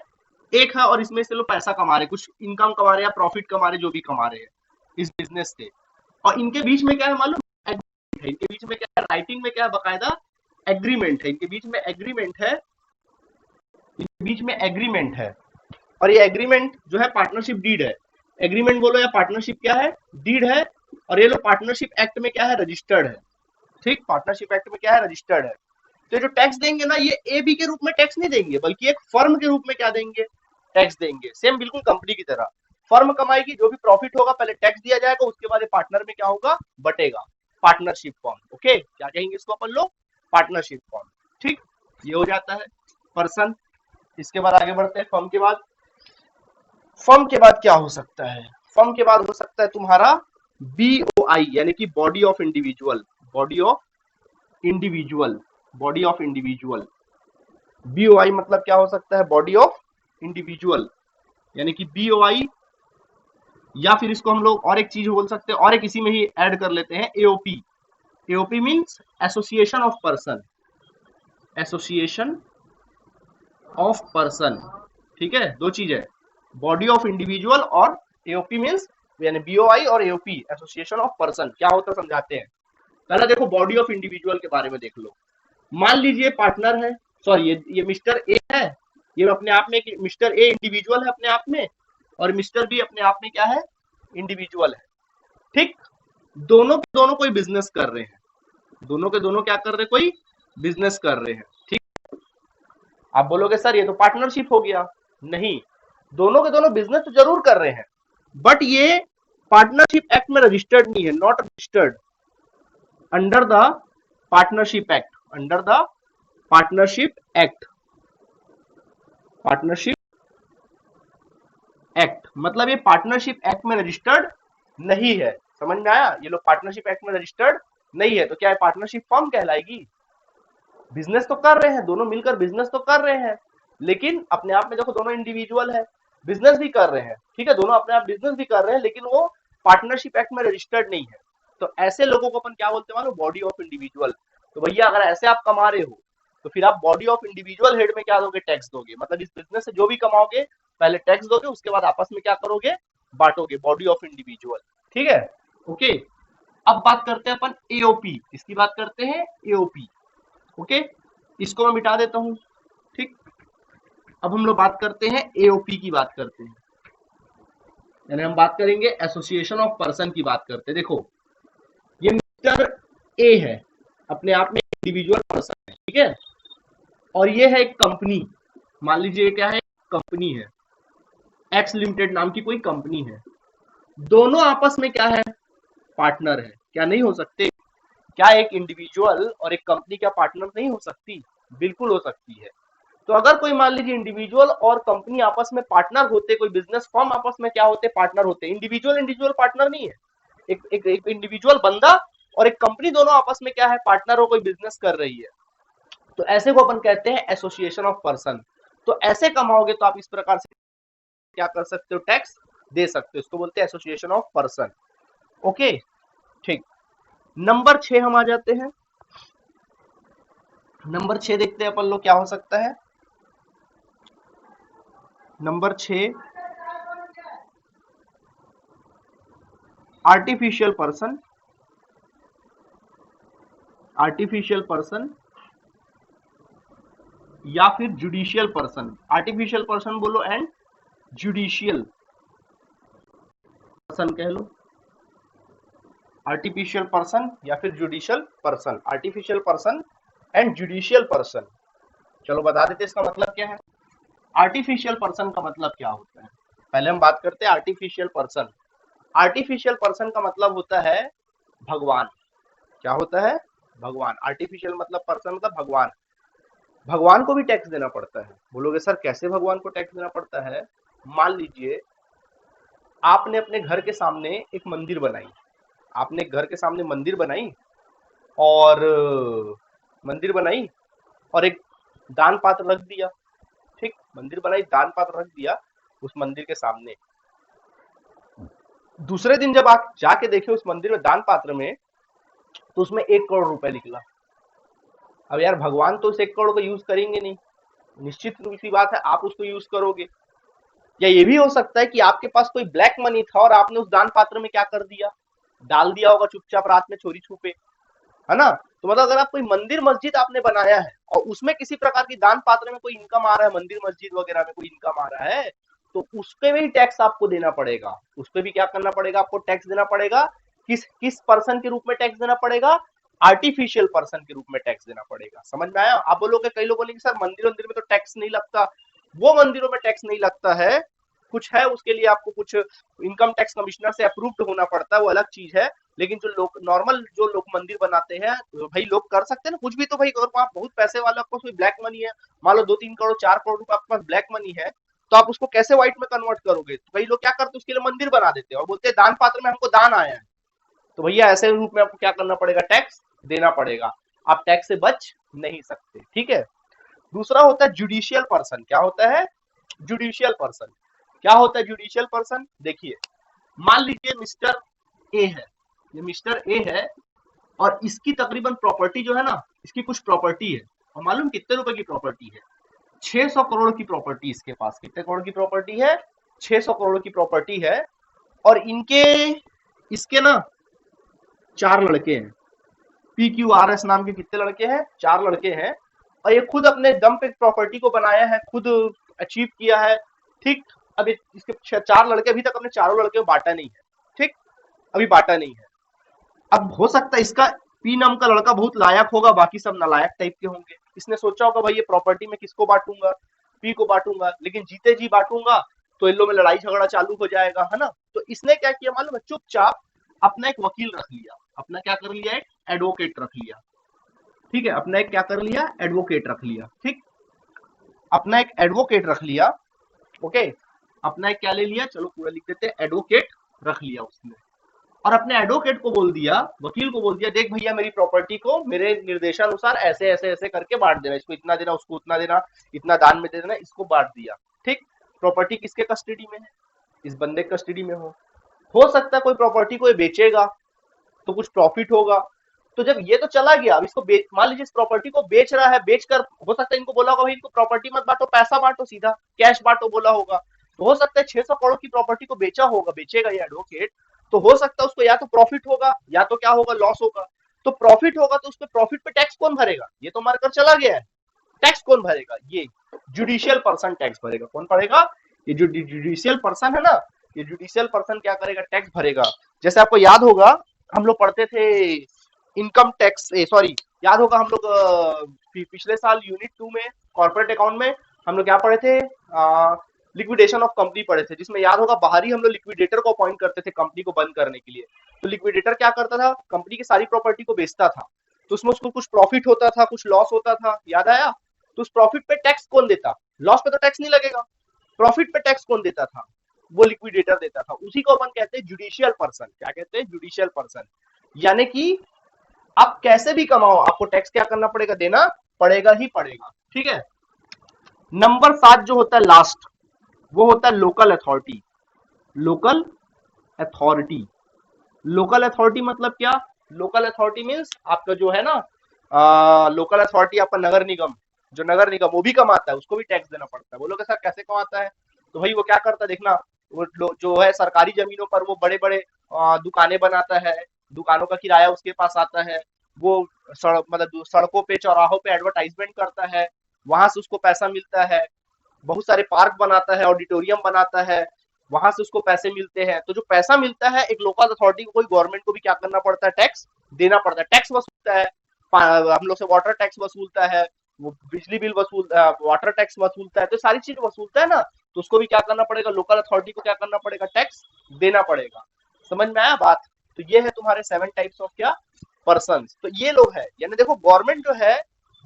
एक है, और इसमें से लोग पैसा कमा रहे हैं, कुछ इनकम कमा रहे हैं, प्रॉफिट कमा रहे हैं, जो भी कमा रहे हैं इस बिजनेस से। और इनके बीच में क्या है मालूम? एग्रीमेंट है। इनके बीच में क्या है? राइटिंग में क्या है? बकायदा एग्रीमेंट है। इनके बीच में एग्रीमेंट है, इनके बीच में एग्रीमेंट है। और ये एग्रीमेंट जो है पार्टनरशिप डीड है। एग्रीमेंट बोलो या पार्टनरशिप क्या है? डीड है। और ये लोग पार्टनरशिप एक्ट में क्या है? रजिस्टर्ड है। ठीक, पार्टनरशिप एक्ट में क्या है? रजिस्टर्ड है। तो जो टैक्स देंगे ना, ये ए बी के रूप में टैक्स नहीं देंगे, बल्कि एक फर्म के रूप में क्या देंगे? टैक्स देंगे। सेम बिल्कुल कंपनी की तरह। फर्म कमाएगी, जो भी प्रॉफिट होगा पहले टैक्स दिया जाएगा, उसके बाद पार्टनर में क्या होगा? बटेगा। Partnership firm. ओके, क्या कहेंगे इसको अपन लोग? Partnership firm. ठीक, ये हो जाता है पर्सन। इसके बाद आगे बढ़ते हैं। फर्म के बाद, फर्म के बाद क्या हो सकता है? फर्म के बाद हो सकता है तुम्हारा बीओआई, यानी कि body of individual. Body of individual, body of individual. BOI मतलब क्या हो सकता है? बॉडी ऑफ इंडिविजुअल, यानी कि बीओआई। या फिर इसको हम लोग और एक चीज बोल सकते हैं, और एक इसी में ही ऐड कर लेते हैं, AOP. AOP means association of person, association of person. ठीक है, दो चीज है, बॉडी ऑफ इंडिविजुअल और एओपी मींस, यानी बीओआई और एओपी एसोसिएशन ऑफ पर्सन क्या होता है समझाते हैं। पहले देखो बॉडी ऑफ इंडिविजुअल के बारे में देख लो। मान लीजिए पार्टनर है, सॉरी ये मिस्टर ए है, ये अपने आप में, मिस्टर ए इंडिविजुअल है अपने आप में, और मिस्टर बी अपने आप में क्या है? इंडिविजुअल है। ठीक, दोनों के दोनों कोई बिजनेस कर रहे हैं, दोनों के दोनों क्या कर रहे हैं, कोई बिजनेस कर रहे हैं। ठीक, आप बोलोगे सर ये तो पार्टनरशिप हो गया। नहीं, दोनों के दोनों बिजनेस तो जरूर कर रहे हैं, बट ये पार्टनरशिप एक्ट में रजिस्टर्ड नहीं है, not registered under the partnership act, under the partnership act. Partnership act मतलब ये पार्टनरशिप एक्ट में रजिस्टर्ड नहीं है। समझ में आया, ये लोग पार्टनरशिप एक्ट में रजिस्टर्ड नहीं है, तो क्या है, पार्टनरशिप फर्म कहलाएगी। बिजनेस तो कर रहे हैं, दोनों मिलकर बिजनेस तो कर रहे हैं, लेकिन अपने आप में देखो दोनों इंडिविजुअल है, बिजनेस भी कर रहे हैं, ठीक है, दोनों अपने आप बिजनेस भी कर रहे हैं, लेकिन वो पार्टनरशिप एक्ट में रजिस्टर्ड नहीं है। तो ऐसे लोगों को अपन क्या बोलते हैं, मानो बॉडी ऑफ इंडिविजुअल। तो भैया अगर ऐसे आप कमा रहे हो, तो फिर आप बॉडी ऑफ इंडिविजुअल हेड में क्या दोगे, टैक्स दोगे। मतलब इस बिजनेस से जो भी कमाओगे पहले टैक्स दोगे, उसके बाद आपस में क्या करोगे, बांटोगे, बॉडी ऑफ इंडिविजुअल। ठीक है, ओके। अब बात करते हैं अपन एओपी, इसकी बात करते हैं एओपी। ओके, इसको मैं मिटा देता हूं। ठीक, अब हम लोग बात करते हैं एओपी की बात करते हैं, यानी हम बात करेंगे एसोसिएशन ऑफ पर्सन की बात करते हैं। देखो ये मिस्टर ए है, अपने आप में इंडिविजुअल पर्सन है, ठीक है, और ये है एक कंपनी, मान लीजिए क्या है, कंपनी है, एक्स लिमिटेड नाम की कोई कंपनी है। दोनों आपस में क्या है, पार्टनर है। क्या नहीं हो सकते, क्या एक इंडिविजुअल और एक कंपनी क्या पार्टनर नहीं हो सकती, बिल्कुल हो सकती है। तो अगर कोई मान लीजिए इंडिविजुअल और कंपनी आपस में पार्टनर होते, कोई बिजनेस फर्म आपस में क्या होते, पार्टनर होते, इंडिविजुअल इंडिविजुअल पार्टनर नहीं है, एक इंडिविजुअल बंदा और एक कंपनी दोनों आपस में क्या है, पार्टनर हो, कोई बिजनेस कर रही है, तो ऐसे को अपन कहते हैं एसोसिएशन ऑफ पर्सन। तो ऐसे कमाओगे तो आप इस प्रकार से क्या कर सकते हो, टैक्स दे सकते हो, इसको बोलते हैं एसोसिएशन ऑफ पर्सन। ओके, ठीक। नंबर 6 हम आ जाते हैं। नंबर 6 देखते हैं अपन लोग क्या हो सकता है। Number 6 artificial person, artificial person या फिर जुडिशियल पर्सन। आर्टिफिशियल पर्सन बोलो एंड जुडिशियल पर्सन कह लो, आर्टिफिशियल पर्सन या फिर judicial person, artificial person and judicial person. चलो बता देते इसका मतलब क्या है। आर्टिफिशियल पर्सन का मतलब क्या होता है, पहले हम बात करते हैं आर्टिफिशियल पर्सन। आर्टिफिशियल पर्सन का मतलब होता है भगवान। क्या होता है, भगवान। आर्टिफिशियल मतलब पर्सन मतलब भगवान। भगवान को भी टैक्स देना पड़ता है। बोलोगे सर कैसे भगवान को टैक्स देना पड़ता है। मान लीजिए आपने अपने घर के सामने एक मंदिर बनाई, आपने घर के सामने मंदिर बनाई और मंदिर बनाई और एक दान पात्र रख दिया। ठीक, मंदिर बनाई, दान पात्र रख दिया उस मंदिर के सामने। दूसरे दिन जब आप जाके देखे उस मंदिर में दान पात्र में, तो उसमें 1 करोड़ रुपए निकला। अब यार भगवान तो उस 1 करोड़ को यूज करेंगे नहीं, निश्चित रूप सी बात है आप उसको यूज करोगे। या ये भी हो सकता है कि आपके पास कोई ब्लैक मनी था और आपने उस दान पात्र में क्या कर दिया, डाल दिया होगा चुपचाप रात में चोरी छुपे, है ना। तो मतलब अगर आप कोई मंदिर मस्जिद आपने बनाया है और उसमें किसी प्रकार की दान पात्र में कोई इनकम आ रहा है, मंदिर मस्जिद वगैरह में कोई इनकम आ रहा है, तो उसपे भी टैक्स आपको देना पड़ेगा। उसपे भी क्या करना पड़ेगा, आपको टैक्स देना पड़ेगा। किस किस पर्सन के रूप में टैक्स देना पड़ेगा, आर्टिफिशियल पर्सन के रूप में टैक्स देना पड़ेगा। समझ में आया। आप बोलोगे, कई लोग बोलेंगे सर मंदिर में तो टैक्स नहीं लगता। वो मंदिरों में टैक्स नहीं लगता है, कुछ है उसके लिए आपको कुछ इनकम टैक्स कमिश्नर से अप्रूव्ड होना पड़ता है, वो अलग चीज है। लेकिन जो लोग नॉर्मल जो लोग मंदिर बनाते हैं, तो भाई लोग कर सकते हैं ना कुछ भी। तो भाई अगर आप बहुत पैसे वाले, आपको कोई ब्लैक मनी है, मान लो 2-3 करोड़ 4 करोड़ रुपए आपके पास ब्लैक मनी है, तो आप उसको कैसे व्हाइट में कन्वर्ट करोगे। तो कई लोग क्या करते हैं, उसके लिए मंदिर बना देते हैं और बोलते हैं दान पात्र में हमको दान आया है। तो भैया ऐसे रूप में आपको क्या करना पड़ेगा, टैक्स देना पड़ेगा। आप टैक्स से बच नहीं सकते। ठीक है। दूसरा होता है जुडिशियल पर्सन। क्या होता है, जुडिशियल पर्सन। क्या होता है जुडिशियल पर्सन, देखिए मान लीजिए मिस्टर ए है, ये मिस्टर ए है और इसकी तकरीबन प्रॉपर्टी जो है ना, इसकी कुछ प्रॉपर्टी है, और मालूम कितने रुपए की प्रॉपर्टी है, 600 करोड़ की प्रॉपर्टी इसके पास। कितने करोड़ की प्रॉपर्टी है, 600 करोड़ की प्रॉपर्टी है। और इनके इसके ना 4 लड़के हैं, PQRS नाम के कितने लड़के हैं, 4 लड़के हैं। और ये खुद अपने दम पे प्रॉपर्टी को बनाया है, खुद अचीव किया है। ठीक, अब इसके 4 लड़के, अभी तक अपने चारों लड़के को बांटा नहीं है। ठीक, अभी बांटा नहीं है। अब हो सकता है इसका पी नाम का लड़का बहुत लायक होगा, बाकी सब नालायक टाइप के होंगे। इसने सोचा होगा भाई ये प्रॉपर्टी में किसको बांटूंगा, पी को बांटूंगा, लेकिन जीते जी बांटूंगा तो इन लोग में लड़ाई झगड़ा चालू हो जाएगा, है ना। तो इसने क्या किया मालूम है, चुपचाप अपना एक वकील रख लिया, अपना क्या कर लिया, एक एडवोकेट रख लिया। ठीक है, अपना एक क्या कर लिया, एडवोकेट रख लिया। ठीक, अपना एक एडवोकेट रख लिया। ओके, अपना एक क्या ले लिया, चलो पूरा लिख देते हैं, एडवोकेट रख लिया उसने। और अपने एडवोकेट को बोल दिया, वकील को बोल दिया, देख भैया मेरी प्रॉपर्टी को मेरे निर्देशानुसार ऐसे ऐसे ऐसे करके बांट देना, इसको इतना देना, उसको उतना देना, इतना दान में दे देना, इसको बांट दिया। ठीक, प्रॉपर्टी किसके कस्टडी में है, इस बंदे के कस्टडी में हो सकता है कोई प्रॉपर्टी को ये बेचेगा तो कुछ प्रॉफिट होगा। तो जब ये तो चला गया, अब इसको बेच, मान लीजिए इस प्रॉपर्टी को बेच रहा है, बेचकर हो सकता है इनको बोला होगा भाई इनको प्रॉपर्टी मत बांटो, पैसा बांटो, सीधा कैश बांटो बोला होगा। तो हो सकता है 600 करोड़ की प्रॉपर्टी को बेचा होगा, बेचेगा ये एडवोकेट, तो हो सकता है उसको या तो प्रॉफिट होगा या तो क्या होगा, लॉस होगा। तो प्रॉफिट होगा तो उस पर प्रॉफिट पे टैक्स कौन भरेगा, ये तो मारकर चला गया है, टैक्स कौन भरेगा, ये जुडिशियल पर्सन टैक्स भरेगा। कौन भरेगा, ये जो जुडिशियल पर्सन है ना, ये जुडिशियल पर्सन क्या करेगा, टैक्स भरेगा। जैसे आपको याद होगा, हम लोग पढ़ते थे इनकम टैक्स, सॉरी, याद होगा हम लोग पिछले साल यूनिट 2 में कॉर्पोरेट अकाउंट में हम लोग क्या पढ़े थे, लिक्विडेशन ऑफ कंपनी पढ़े थे, जिसमें याद होगा बाहरी हम लोग लिक्विडेटर को अपॉइंट करते थे कंपनी को बंद करने के लिए। तो लिक्विडेटर क्या करता था, कंपनी की सारी प्रॉपर्टी को बेचता था, तो उसमें उसको कुछ प्रॉफिट होता था, कुछ लॉस होता था, याद आया। तो उस प्रॉफिट पे टैक्स कौन देता, लॉस पे तो टैक्स नहीं लगेगा, प्रॉफिट पे टैक्स कौन देता था, वो लिक्विडेटर देता था। उसी को अपन कहते हैं जुडिशियल पर्सन, क्या कहते हैं, जुडिशियल पर्सन। यानी कि आप कैसे भी कमाओ आपको टैक्स क्या करना पड़ेगा, देना पड़ेगा ही पड़ेगा। ठीक है, नंबर 7 जो होता है लास्ट, वो होता है local authority. Local authority, local authority मतलब क्या, लोकल अथॉरिटी मीन्स आपका जो है ना, लोकल अथॉरिटी आपका नगर निगम, जो नगर निगम वो भी कमाता है, उसको भी टैक्स देना पड़ता है। बोलोगे सर कैसे कमाता है, तो भाई वो क्या करता है देखना, वो जो है सरकारी जमीनों पर वो बड़े बड़े दुकानें बनाता है, दुकानों का किराया उसके पास आता है, वो मतलब सड़कों पे चौराहों पे एडवर्टाइजमेंट करता है, वहां से उसको पैसा मिलता है। बहुत सारे पार्क बनाता है, ऑडिटोरियम बनाता है, वहां से उसको पैसे मिलते हैं। तो जो पैसा मिलता है एक लोकल अथॉरिटी को, कोई गवर्नमेंट को भी क्या करना पड़ता है, टैक्स देना पड़ता है, टैक्स वसूलता है। हम लोग से वाटर टैक्स वसूलता है, वो बिजली बिल वसूल, वाटर टैक्स वसूलता है, तो सारी चीज वसूलता है ना, तो उसको भी क्या करना पड़ेगा, लोकल अथॉरिटी को क्या करना पड़ेगा, टैक्स देना पड़ेगा। समझ में आया बात। तो ये है तुम्हारे 7 टाइप्स ऑफ क्या, पर्सन। तो ये लोग है, यानी देखो गवर्नमेंट जो है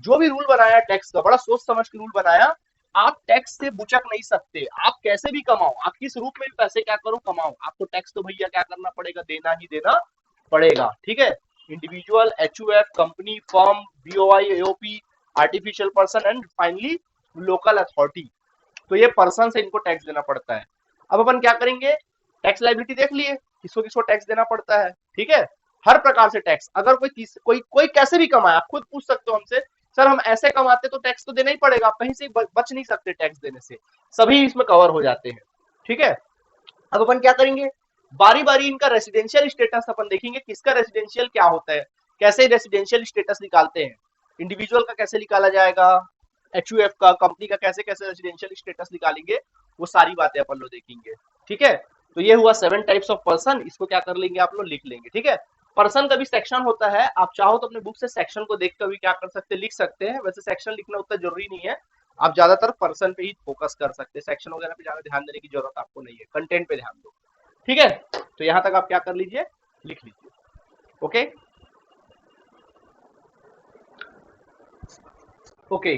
जो भी रूल बनाया टैक्स का, बड़ा सोच समझ के रूल बनाया। आप टैक्स से बुचक नहीं सकते, आप कैसे भी कमाओ, आप किस रूप में भी पैसे क्या करो कमाओ, आपको टैक्स तो भैया क्या करना पड़ेगा, देना ही देना पड़ेगा। ठीक है, individual, HUF, company, firm, BOI, AOP, artificial person and finally local authority. तो ये पर्सन से इनको टैक्स देना पड़ता है। अब अपन क्या करेंगे, टैक्स लाइबिलिटी देख लिए, किसको किसको टैक्स देना पड़ता है। ठीक है, हर प्रकार से टैक्स, अगर कोई कोई कैसे भी कमाए, आप खुद पूछ सकते हो हमसे, सर हम ऐसे कमाते तो टैक्स तो देना ही पड़ेगा, आप कहीं से बच नहीं सकते टैक्स देने से, सभी इसमें कवर हो जाते हैं। ठीक है, अब अपन क्या करेंगे, बारी बारी इनका रेसिडेंशियल स्टेटस अपन देखेंगे, किसका रेसिडेंशियल क्या होता है, कैसे रेसिडेंशियल स्टेटस निकालते हैं, इंडिविजुअल का कैसे निकाला जाएगा, एचयूएफ का, कंपनी का कैसे कैसे रेसिडेंशियल स्टेटस निकालेंगे, वो सारी बातें अपन लोग देखेंगे। ठीक है, तो ये हुआ 7 टाइप्स ऑफ पर्सन, इसको क्या कर लेंगे आप लोग, लिख लेंगे। ठीक है, पर्सन का भी सेक्शन होता है, आप चाहो तो अपने बुक से सेक्शन को देख कर भी क्या कर सकते हैं, लिख सकते हैं। वैसे सेक्शन लिखना उतना जरूरी नहीं है, आप ज्यादातर पर्सन पे ही फोकस कर सकते हैं, सेक्शन वगैरह पे ज्यादा ध्यान देने की जरूरत आपको नहीं है, कंटेंट पे ध्यान दो। ठीक है, तो यहां तक आप क्या कर लीजिए, लिख लीजिए। ओके ओके,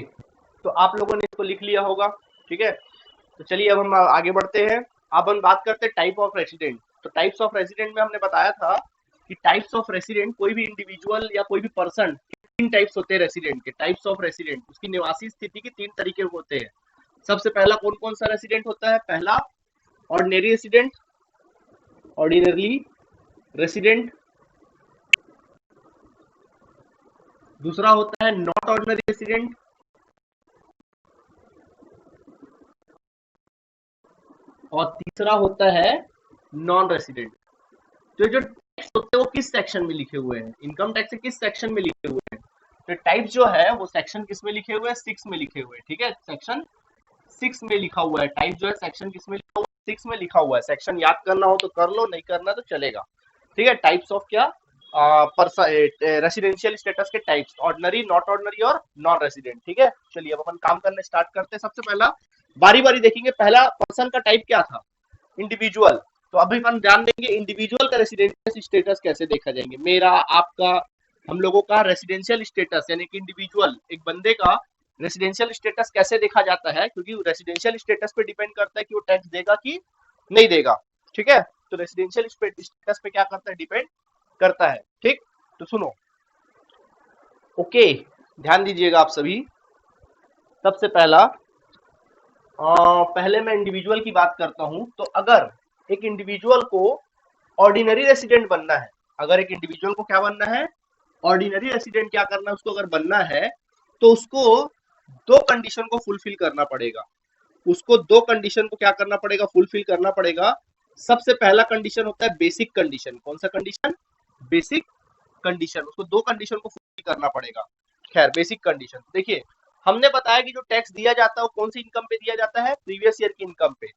तो आप लोगों ने इसको लिख लिया होगा। ठीक है, तो चलिए अब हम आगे बढ़ते हैं। अब हम बात करते हैं टाइप ऑफ रेसिडेंट। तो टाइप्स ऑफ रेसिडेंट में हमने बताया था कि टाइप्स ऑफ रेसिडेंट, कोई भी इंडिविजुअल या कोई भी पर्सन, 3 टाइप्स होते हैं रेसिडेंट के, टाइप्स ऑफ रेसिडेंट, उसकी निवासी स्थिति के 3 तरीके होते हैं। सबसे पहला कौन कौन सा रेसिडेंट होता है, पहला ऑर्डिनरी रेसिडेंट, ऑर्डिनरली रेसिडेंट। दूसरा होता है नॉट ऑर्डिनरी रेसिडेंट, और तीसरा होता है नॉन रेसिडेंट। तो जो टैक्स होते हैं वो किस सेक्शन में लिखे हुए हैं, इनकम टैक्स के किस सेक्शन में लिखे हुए हैं, तो टाइप जो है वो सेक्शन किस में लिखे हुए हैं, 6 में लिखे हुए हैं। ठीक है, सेक्शन 6 में लिखा हुआ है, टाइप जो है सेक्शन किस में लिखा हुआ है, 6 में लिखा हुआ है। सेक्शन याद करना हो तो कर लो, नहीं करना तो चलेगा। ठीक है, टाइप्स ऑफ क्या, रेसिडेंशियल स्टेटस के टाइप्स, ऑर्डिनरी, नॉट ऑर्डिनरी और नॉन रेसिडेंट। ठीक है, चलिए अब अपन काम करने स्टार्ट करते हैं। सबसे पहला बारी बारी देखेंगे, पहला पर्सन का टाइप क्या था, इंडिविजुअल। तो अभी अपन ध्यान देंगे इंडिविजुअल का रेसिडेंशियल स्टेटस कैसे देखा जाएंगे, मेरा आपका हम लोगों का रेसिडेंशियल स्टेटस यानी कि इंडिविजुअल एक बंदे का रेसिडेंशियल स्टेटस कैसे देखा जाता है, क्योंकि रेसिडेंशियल स्टेटस पे डिपेंड करता है कि वो टैक्स देगा कि नहीं देगा। ठीक है, तो रेसिडेंशियल स्टेटस पे क्या करता है, डिपेंड करता है। ठीक, तो सुनो, ओके, ध्यान दीजिएगा आप सभी। सबसे पहला पहले मैं इंडिविजुअल की बात करता हूं। तो अगर एक इंडिविजुअल को ऑर्डिनरी रेसिडेंट बनना है, अगर एक इंडिविजुअल को क्या बनना है, ऑर्डिनरी रेसिडेंट क्या करना है उसको, अगर बनना है तो उसको दो कंडीशन को फुलफिल करना पड़ेगा। उसको दो कंडीशन को क्या करना पड़ेगा, फुलफिल करना पड़ेगा। सबसे पहला कंडीशन होता है बेसिक कंडीशन। कौन सा कंडीशन, बेसिक कंडीशन। उसको दो कंडीशन को फुलफिल करना पड़ेगा। खैर, बेसिक कंडीशन देखिए, हमने बताया कि जो टैक्स दिया जाता है वो कौन सी इनकम पे दिया जाता है, प्रीवियस ईयर की इनकम पे।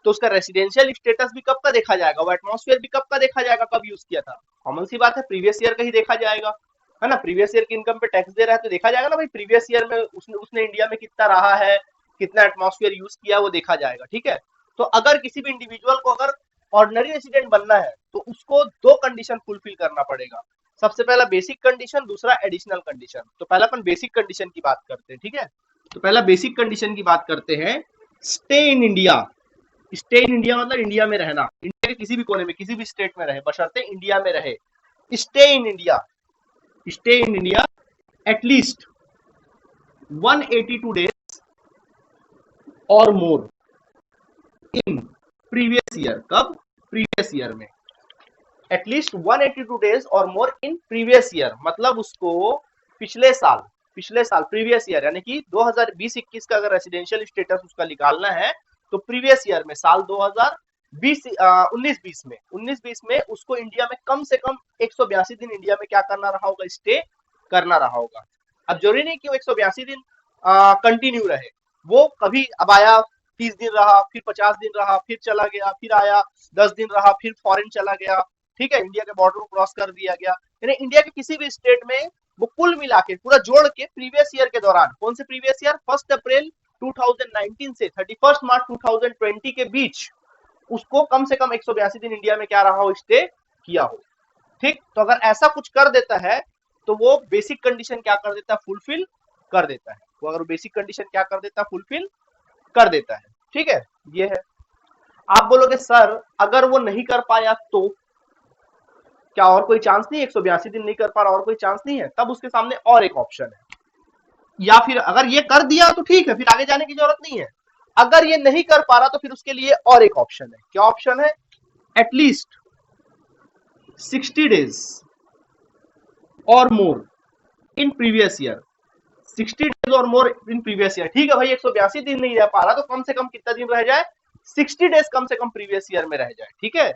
तो उसका रेसिडेंशियल स्टेटस भी कब का देखा जाएगा, वो एटमॉस्फेयर भी कब का देखा जाएगा, कब यूज किया था। कॉमन सी बात है, प्रीवियस ईयर का ही देखा जाएगा, है ना। प्रीवियस ईयर की इनकम पे टैक्स दे रहा है तो देखा जाएगा ना भाई, प्रीवियस ईयर में उसने इंडिया में कितना रहा है, कितना एटमॉस्फेयर यूज किया, वो देखा जाएगा। ठीक है, तो अगर किसी भी इंडिविजुअल को अगर ऑर्डिनरी रेसिडेंट बनना है तो उसको दो कंडीशन फुलफिल करना पड़ेगा। सबसे पहला बेसिक कंडीशन, दूसरा एडिशनल कंडीशन। तो पहला अपन बेसिक कंडीशन की बात करते हैं। ठीक है, तो पहला बेसिक कंडीशन की बात करते हैं, stay in India. Stay in India मतलब इंडिया में रहना, इंडिया के किसी भी कोने में, किसी भी स्टेट में रहे, बशर्ते इंडिया में रहे। Stay in India, stay in India at least 182 days और मोर इन प्रीवियस ईयर। कब, प्रीवियस ईयर में। एटलीस्ट 182 डेज और मोर इन प्रीवियस ईयर, मतलब उसको पिछले साल, प्रीवियस ईयर यानी कि 2020-21 का अगर रेसिडेंशियल स्टेटस उसका निकालना है तो प्रीवियस ईयर में, साल 2020 19-20 में उसको इंडिया में कम से कम 182 दिन इंडिया में क्या करना रहा होगा, स्टे करना रहा होगा। अब जरूरी नहीं कि वो 182 दिन कंटिन्यू रहे, वो कभी अब आया 30 दिन रहा, फिर 50 दिन रहा, फिर चला गया, फिर आया 10 दिन रहा, फिर फॉरेन चला गया। ठीक है, इंडिया के बॉर्डर को क्रॉस कर दिया गया, यानी इंडिया के किसी भी स्टेट में वो कुल मिला के पूरा जोड़ के प्रीवियस ईयर के दौरान, कौन से प्रीवियस ईयर, 1 अप्रैल 2019 से 31 मार्च 2020 के बीच उसको कम से कम 182 दिन इंडिया में क्या रहा हो, स्टे किया हो। ठीक, तो अगर ऐसा कुछ कर देता है तो वो बेसिक कंडीशन क्या कर देता है, फुलफिल कर देता है। वो अगर बेसिक कंडीशन क्या कर देता है, फुलफिल कर देता है। ठीक है, ये है। आप बोलोगे सर अगर वो नहीं कर पाया तो क्या और कोई चांस नहीं है, 182 दिन नहीं कर पा रहा और कोई चांस नहीं है, तब उसके सामने और एक ऑप्शन है। या फिर अगर ये कर दिया तो ठीक है, फिर आगे जाने की जरूरत नहीं है। अगर ये नहीं कर पा रहा तो फिर उसके लिए और एक ऑप्शन है। क्या ऑप्शन है, एटलीस्ट 60 डेज और more in previous year. 60 days और मोर इन प्रीवियस ईयर। ठीक है भाई, 182 दिन नहीं रह पा रहा तो कम से कम कितना दिन रह जाए, 60 डेज कम से कम प्रीवियस ईयर में रह जाए। ठीक है,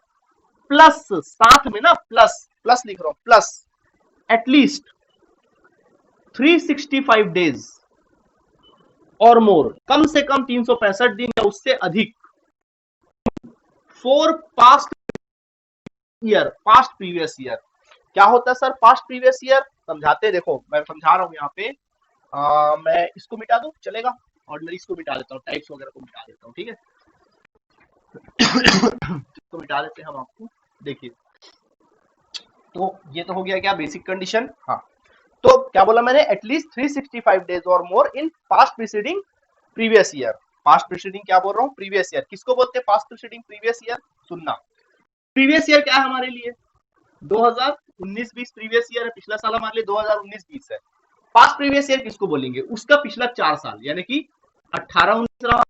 प्लस साथ में ना, प्लस प्लस लिख रहा हूं, प्लस एटलीस्ट 365 डेज और मोर, कम से कम 365 दिन या उससे अधिक, for past year, past previous year. क्या होता है सर पास्ट प्रीवियस ईयर, समझाते, देखो मैं समझा रहा हूं यहाँ पे। मैं इसको मिटा दूं, चलेगा, ऑर्डिनरी इसको मिटा देता हूँ, टाइप्स वगैरह को मिटा देता हूँ। ठीक है, इसको मिटा देते हैं हम आपको, देखिए। तो ये तो हो गया क्या, बेसिक कंडीशन। हाँ, तो क्या बोला मैंने, एटलीस्ट 365 डेज और more in past preceding previous year. Past preceding क्या बोल रहा हूँ, प्रीवियस ईयर। किसको बोलते हैं पास्ट प्रीसीडिंग प्रीवियस ईयर, सुनना। प्रीवियस ईयर क्या है हमारे लिए, 2019-20 प्रीवियस ईयर है, पिछला साल हमारे लिए 2019-20 है। पास्ट प्रीवियस ईयर किसको बोलेंगे, उसका पिछला 4 साल, यानी कि 18-19 रहा,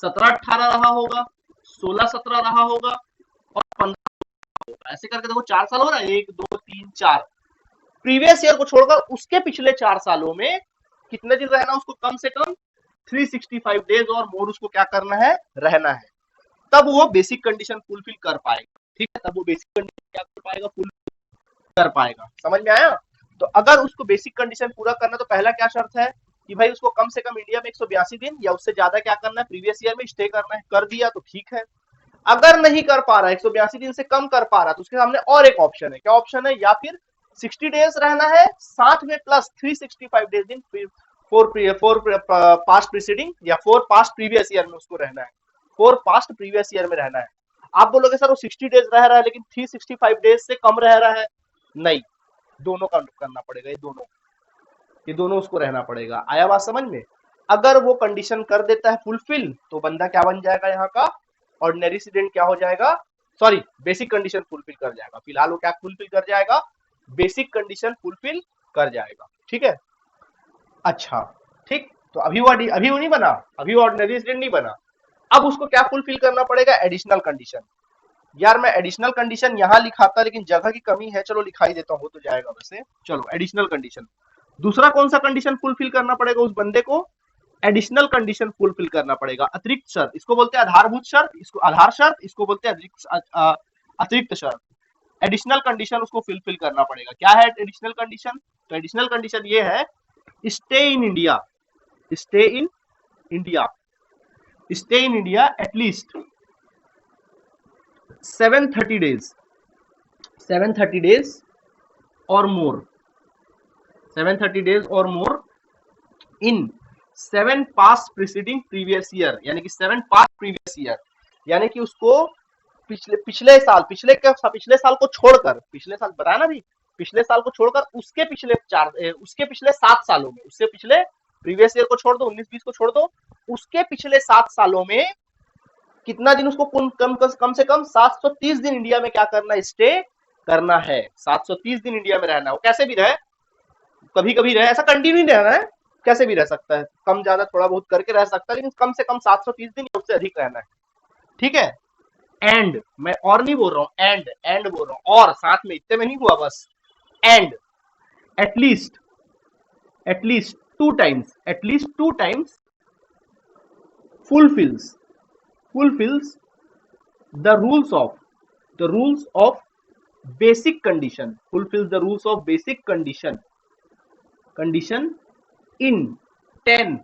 17-18 रहा होगा, 16-17 रहा होगा और 15 होगा। ऐसे करके देखो 4 साल हो रहा है, 1 2 3 4। प्रीवियस ईयर को छोड़कर उसके पिछले 4 सालों में कितने दिन रहना, उसको कम से कम 365 डेज और मोर उसको क्या करना है, रहना है। तब वो बेसिक कंडीशन फुलफिल कर पाएगा। ठीक है, तब वो बेसिक कंडीशन क्या कर पाएगा, फुलफिल कर पाएगा। समझ में आया। तो अगर उसको बेसिक कंडीशन पूरा करना तो पहला क्या शर्त है कि भाई उसको कम से कम इंडिया में 182 दिन या उससे ज्यादा क्या करना है, प्रीवियस ईयर में स्टे करना है। कर दिया तो ठीक है। अगर नहीं कर पा रहा, 182 दिन से कम कर पा रहा, तो उसके सामने और एक ऑप्शन है। क्या ऑप्शन है? या फिर 60 डेज रहना है, साथ में plus 365 days in four past preceding या फोर पास्ट प्रीवियस ईयर में उसको रहना है, फोर पास्ट प्रीवियस ईयर में रहना है। आप बोलोगे सर वो 60 डेज रह रहा है लेकिन 365 डेज से कम रह रहा है, नहीं, दोनों का करना पड़ेगा, ये दोनों उसको रहना पड़ेगा। आया बात समझ में? अगर वो कंडीशन कर देता है फुलफिल, तो बंदा क्या बन जाएगा यहाँ का? ऑर्डिनरी रेसिडेंट क्या हो जाएगा? सॉरी, बेसिक कंडीशन फुलफिल कर जाएगा। फिलहाल वो क्या फुलफिल कर जाएगा? बेसिक कंडीशन फुलफिल कर जाएगा। ठीक है, अच्छा, ठीक। तो अभी वो नहीं बना, अभी वो ऑर्डिनरी रेसिडेंट नहीं बना। अब उसको क्या फुलफिल करना पड़ेगा? Additional condition. यार मैं एडिशनल कंडीशन यहां लिखाता लेकिन जगह की कमी है, चलो लिखाई देता हूं, हो तो जाएगा वैसे। चलो एडिशनल कंडीशन, दूसरा कौन सा कंडीशन फुलफिल करना पड़ेगा उस बंदे को? एडिशनल कंडीशन फुलफिल करना पड़ेगा, अतिरिक्त शर्त। इसको बोलते हैं आधारभूत शर्त, इसको आधार शर्त, इसको बोलते हैं अतिरिक्त शर्त। एडिशनल कंडीशन उसको फुलफिल करना पड़ेगा। क्या है एडिशनल कंडीशन? तो एडिशनल कंडीशन ये है, stay in India, stay in India, stay in India at least 730 days, 730 days और मोर, 730 डेज और मोर इन 7 पास्ट प्रीसीडिंग प्रीवियस ईयर, यानी कि 7 पास्ट प्रीवियस ईयर, यानी कि उसको पिछले साल को छोड़कर, पिछले साल बताया ना भी, पिछले साल को छोड़कर उसके पिछले 7 सालों में, उससे पिछले प्रीवियस ईयर को छोड़ दो, 19-20 को छोड़ दो, उसके पिछले 7 सालों में कितना दिन उसको कम से कम 730 दिन इंडिया में क्या करना है? स्टे करना है। 730 दिन इंडिया में रहना है। वो कैसे भी रहे, कभी कभी रहे, ऐसा कंटिन्यू नहीं रहना है, कैसे भी रह सकता है, कम ज्यादा थोड़ा बहुत करके रह सकता है, लेकिन कम से कम 730 दिन या उससे अधिक रहना है। ठीक है, एंड, मैं और नहीं बोल रहा हूं, एंड बोल रहा हूं, और साथ में, इतने में नहीं हुआ बस, and at least two times fulfills the rules of basic condition, fulfills the rules of basic condition in 10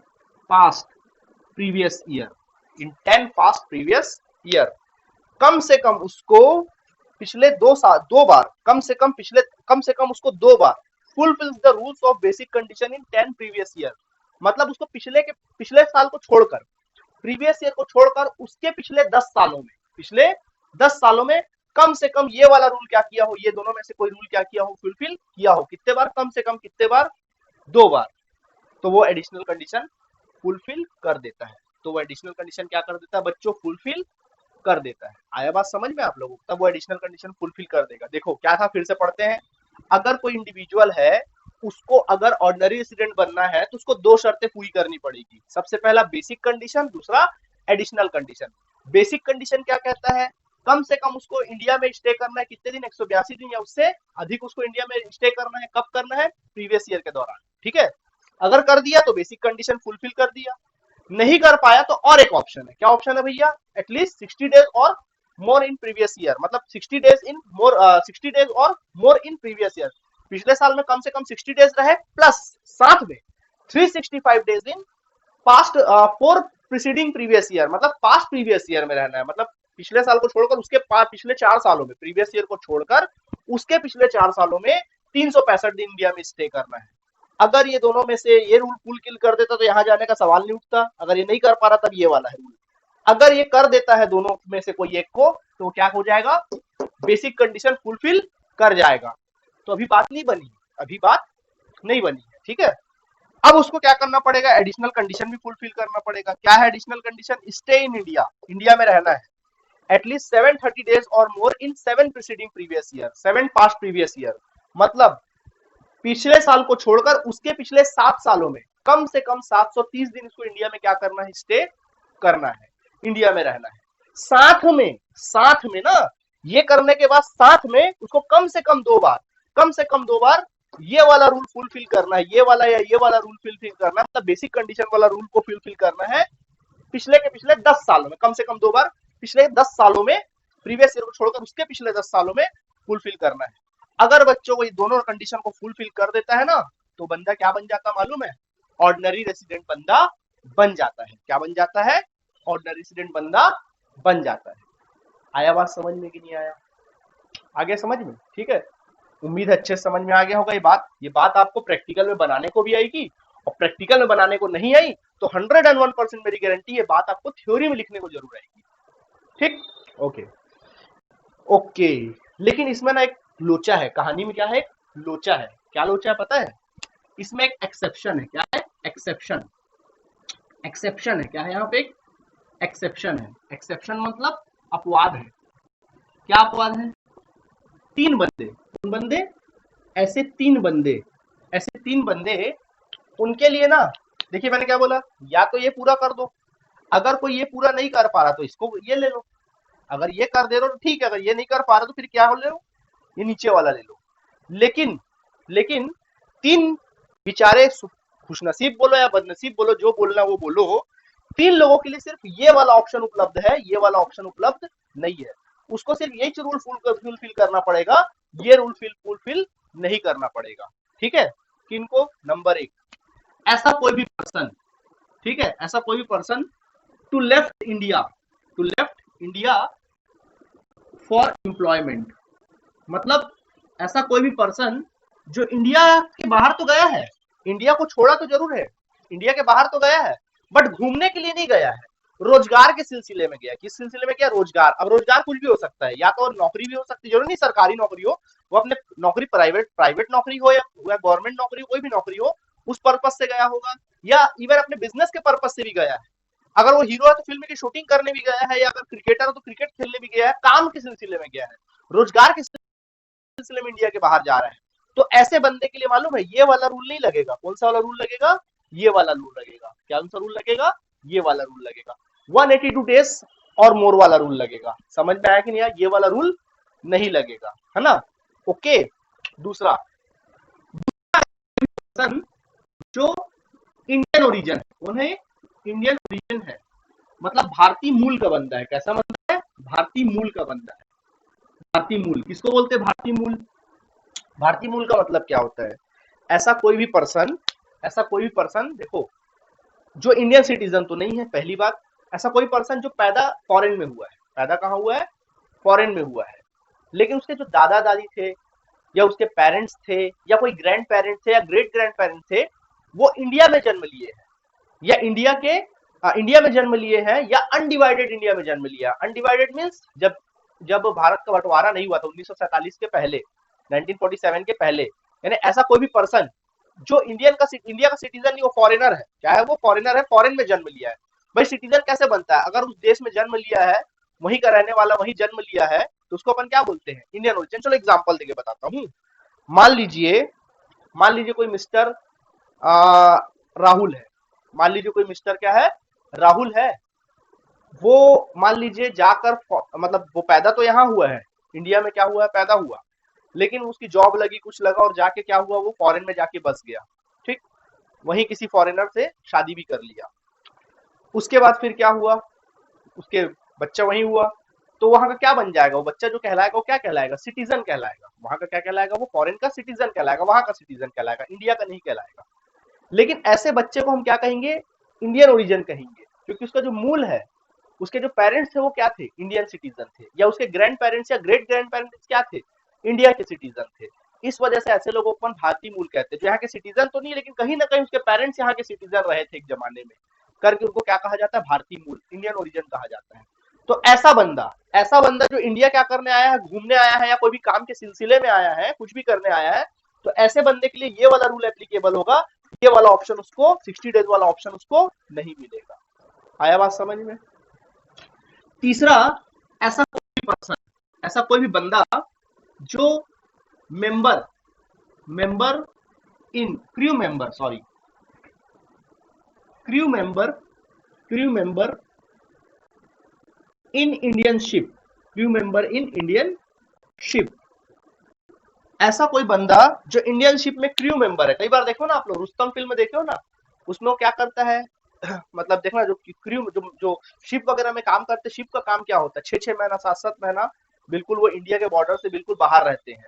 past previous year, in 10 past previous year। कम से कम उसको पिछले 2 बार, कम से कम उसको 2 बार fulfills the rules of basic condition in 10 previous year, मतलब उसको पिछले साल को छोड़कर, प्रीवियस ईयर को छोड़कर उसके पिछले 10 सालों में कम से कम ये वाला रूल क्या किया हो, ये दोनों में से कोई रूल क्या किया हो, फुलफिल किया हो। कितने बार? कम से कम कितने बार? 2 बार। तो वो एडिशनल कंडीशन फुलफिल कर देता है। तो वो एडिशनल कंडीशन क्या कर देता है बच्चों? फुलफिल कर देता है। आया बात समझ में आप लोगों को? तब वो एडिशनल कंडीशन फुलफिल कर देगा। देखो क्या था, फिर से पढ़ते हैं। अगर कोई इंडिविजुअल है, उसको अगर ऑर्डिनरी रेसिडेंट बनना है तो उसको 2 शर्तें पूरी करनी पड़ेगी। सबसे पहला बेसिक कंडीशन, दूसरा एडिशनल कंडीशन। बेसिक कंडीशन क्या कहता है? कम से कम उसको इंडिया में स्टे करना है, कितने दिन? 182 दिन या उससे अधिक उसको इंडिया में स्टे करना है। कब करना है? प्रीवियस ईयर के दौरान। ठीक है, अगर कर दिया तो बेसिक कंडीशन फुलफिल कर दिया। नहीं कर पाया तो और एक ऑप्शन है। क्या ऑप्शन है भैया? एटलीस्ट 60 डेज और मोर इन प्रीवियस ईयर, मतलब 60 डेज और मोर इन प्रीवियस ईयर। पिछले साल में कम से कम 60 डेज रहे, प्लस साथ में 365 days in past four preceding previous year, मतलब पास्ट प्रीवियस ईयर में रहना है। मतलब पिछले साल को छोड़कर उसके पिछले 4 सालों में, प्रीवियस ईयर को छोड़कर उसके पिछले 4 सालों में 365 दिन इंडिया में स्टे करना है। अगर ये दोनों में से ये रूल फुलफिल कर देता तो यहाँ जाने का सवाल नहीं उठता। अगर ये नहीं कर पा रहा तब ये वाला है रूल। अगर ये कर देता है दोनों में से कोई एक को, तो क्या हो जाएगा? बेसिक कंडीशन फुलफिल कर जाएगा। तो अभी बात नहीं बनी, अभी बात नहीं बनी है। ठीक है, अब उसको क्या करना पड़ेगा? एडिशनल कंडीशन भी फुलफिल करना पड़ेगा। क्या है additional condition? Stay in India, India में रहना है एटलीस्ट 730 डेज और मोर इन 7 preceding previous year, 7 past previous year, मतलब पिछले साल को छोड़कर उसके पिछले 7 सालों में कम से कम 730 दिन इसको इंडिया में क्या करना है? स्टे करना है, इंडिया में रहना है। साथ में ना, ये करने के बाद साथ में उसको कम से कम 2 बार ये वाला रूल फुलफिल करना है, ये वाला रूल फुलफिल करना है, मतलब बेसिक कंडीशन वाला रूल को फुलफिल करना है पिछले 10 सालों में, कम से कम 2 बार पिछले 10 सालों में, प्रीवियस ईयर को छोड़कर उसके पिछले 10 सालों में फुलफिल करना है। अगर बच्चों को ये दोनों कंडीशन को फुलफिल कर देता है ना, तो बंदा क्या बन जाता मालूम है? ऑर्डिनरी रेसिडेंट बंदा बन जाता है। क्या बन जाता है? ऑर्डिनरी रेसिडेंट बंदा बन जाता है। आया बात समझ में कि नहीं आया? आ गया समझ में? ठीक है, उम्मीद है अच्छे से समझ में आ गया होगा ये बात आपको प्रैक्टिकल में बनाने को भी आएगी, और प्रैक्टिकल में बनाने को नहीं आई तो 101% मेरी गारंटी ये बात आपको थ्योरी में लिखने को जरूर आएगी। ठीक, ओके ओके। लेकिन इसमें ना एक लोचा है, कहानी में क्या है, एक लोचा है। क्या लोचा है पता है? इसमें एक एक्सेप्शन है। क्या है? एक्सेप्शन। एक्सेप्शन है, क्या है यहाँ पे? एक एक्सेप्शन है। एक्सेप्शन मतलब अपवाद है। क्या अपवाद है? तीन बंदे, कौन बंदे? ऐसे तीन बंदे, ऐसे तीन बंदे, उनके लिए ना, देखिए मैंने क्या बोला, या तो ये पूरा कर दो, अगर कोई ये पूरा नहीं कर पा रहा तो इसको ये ले लो, अगर ये कर दे रहे हो तो ठीक है, अगर ये नहीं कर पा रहा तो फिर क्या हो ले लो, ये नीचे वाला ले लो। लेकिन लेकिन तीन बेचारे खुशनसीब बोलो या बदनसीब बोलो, जो बोलना वो बोलो, तीन लोगों के लिए सिर्फ ये वाला ऑप्शन उपलब्ध है, ये वाला ऑप्शन उपलब्ध नहीं है। उसको सिर्फ यही रूल फुलफिल करना पड़ेगा, ये रूल फुलफिल नहीं करना पड़ेगा। ठीक है, किनको? नंबर एक, ऐसा कोई भी पर्सन, ठीक है, ऐसा कोई भी person to left India, to left India for employment, मतलब ऐसा कोई भी पर्सन जो इंडिया के बाहर तो गया है, इंडिया को छोड़ा तो जरूर है, इंडिया के बाहर तो गया है, बट घूमने के लिए नहीं गया है, रोजगार के सिलसिले में गया। किस सिलसिले में गया? रोजगार। अब रोजगार कुछ भी हो सकता है, या तो नौकरी भी हो सकती है, जरूरी नहीं सरकारी नौकरी हो, वो अपने नौकरी प्राइवेट प्राइवेट नौकरी हो या गवर्नमेंट नौकरी हो, कोई भी नौकरी हो, उस पर्पज से गया होगा, या इवन अपने बिजनेस के पर्पज से भी गया है। अगर वो हीरो है तो फिल्म की शूटिंग करने भी गया है, या अगर क्रिकेटर है तो क्रिकेट खेलने भी गया है, काम के सिलसिले में गया है, रोजगार के सिलसिले में इंडिया के बाहर जा रहा है। तो ऐसे बंदे के लिए मालूम है ये वाला रूल नहीं लगेगा। कौन सा वाला रूल लगेगा? ये वाला रूल लगेगा। क्या सा रूल लगेगा? ये वाला रूल लगेगा। 182 डेज और मोर वाला रूल लगेगा। समझ में आया कि नहीं आया? ये वाला रूल नहीं लगेगा, है ना? ओके। दूसरा, जो इंडियन ओरिजिन, कौन है? इंडियन ओरिजिन है, मतलब भारतीय मूल का बंदा है। कैसा बंदा है? भारतीय मूल का बंदा है। भारतीय मूल किसको बोलते हैं? भारतीय मूल। भारतीय मूल का मतलब क्या होता है? ऐसा कोई भी पर्सन, ऐसा कोई भी पर्सन, देखो, जो इंडियन सिटीजन तो नहीं है, पहली बात। ऐसा कोई पर्सन जो पैदा फॉरेन में हुआ है। पैदा कहाँ हुआ है? फॉरेन में हुआ है, लेकिन उसके जो दादा दादी थे, या उसके पेरेंट्स थे, या कोई ग्रैंड पेरेंट्स थे, या ग्रेट ग्रैंड पेरेंट्स थे, वो इंडिया में जन्म लिए हैं, या इंडिया में जन्म लिए हैं, या अनडिवाइडेड इंडिया में जन्म लिया। अनडिवाइडेड मीन्स जब जब भारत का बंटवारा नहीं हुआ था 1947 के पहले, 1947 के पहले, यानी ऐसा कोई भी पर्सन जो इंडिया का सिटीजन नहीं, वो फॉरेनर है। क्या है? वो फॉरेनर है, फॉरेन में जन्म लिया है। भाई सिटीजन कैसे बनता है? अगर उस देश में जन्म लिया है, वहीं का रहने वाला, वहीं जन्म लिया है, तो उसको अपन क्या बोलते हैं? Indian origin. चलो एग्जांपल देके बताता हूँ। मान लीजिए, कोई मिस्टर राहुल है। मान लीजिए कोई मिस्टर क्या है? राहुल है। वो मान लीजिए जाकर, मतलब वो पैदा तो यहाँ हुआ है, इंडिया में क्या हुआ है? पैदा हुआ, लेकिन उसकी जॉब लगी, कुछ लगा, और जाके क्या हुआ? वो फॉरेन में जाके बस गया। ठीक, वहीं किसी फॉरेनर से शादी भी कर लिया। उसके बाद फिर क्या हुआ? उसके बच्चा वहीं हुआ, तो वहां का क्या बन जाएगा? वो बच्चा जो कहलाएगा, वो क्या कहलाएगा? सिटीजन कहलाएगा। वहां का क्या कहलाएगा? वो फॉरेन का सिटीजन कहलाएगा, वहां का सिटीजन कहलाएगा, इंडिया का नहीं कहलाएगा। लेकिन ऐसे बच्चे को हम क्या कहेंगे? इंडियन ओरिजिन कहेंगे, क्योंकि उसका जो मूल है, उसके जो पेरेंट्स थे वो क्या थे? इंडियन सिटीजन थे, या उसके ग्रैंड पेरेंट्स या ग्रेट ग्रैंड पेरेंट्स क्या थे? इंडिया के सिटीजन थे। इस वजह से ऐसे लोगों को अपन भारतीय मूल कहते हैं, जो यहाँ के सिटीजन तो नहीं, लेकिन कहीं ना कहीं उसके पेरेंट्स यहाँ के सिटीजन रहे थे एक जमाने में, करके उनको क्या कहा जाता है? भारतीय मूल, इंडियन ओरिजिन कहा जाता है। तो ऐसा बंदा जो इंडिया क्या करने आया है? घूमने आया है, या कोई भी काम के सिलसिले में आया है, कुछ भी करने आया है, तो ऐसे बंदे के लिए ये वाला रूल एप्लीकेबल होगा, ये वाला ऑप्शन उसको, 60 डेज वाला ऑप्शन उसको नहीं मिलेगा। आया बात समझ में? तीसरा, ऐसा कोई पर्सन, ऐसा कोई भी बंदा जो member member in crew member sorry crew member crew member in Indian ship, crew member in Indian ship. ऐसा कोई बंदा जो इंडियन शिप में क्रू मेंबर है। कई बार देखो ना आप लोग, रुस्तम फिल्म देखो ना, उसमें क्या करता है मतलब देखना, जो क्रू जो शिप वगैरह में काम करते, शिप का काम क्या होता है? 6 महीना 7 महीना बिल्कुल वो इंडिया के बॉर्डर से बिल्कुल बाहर रहते हैं।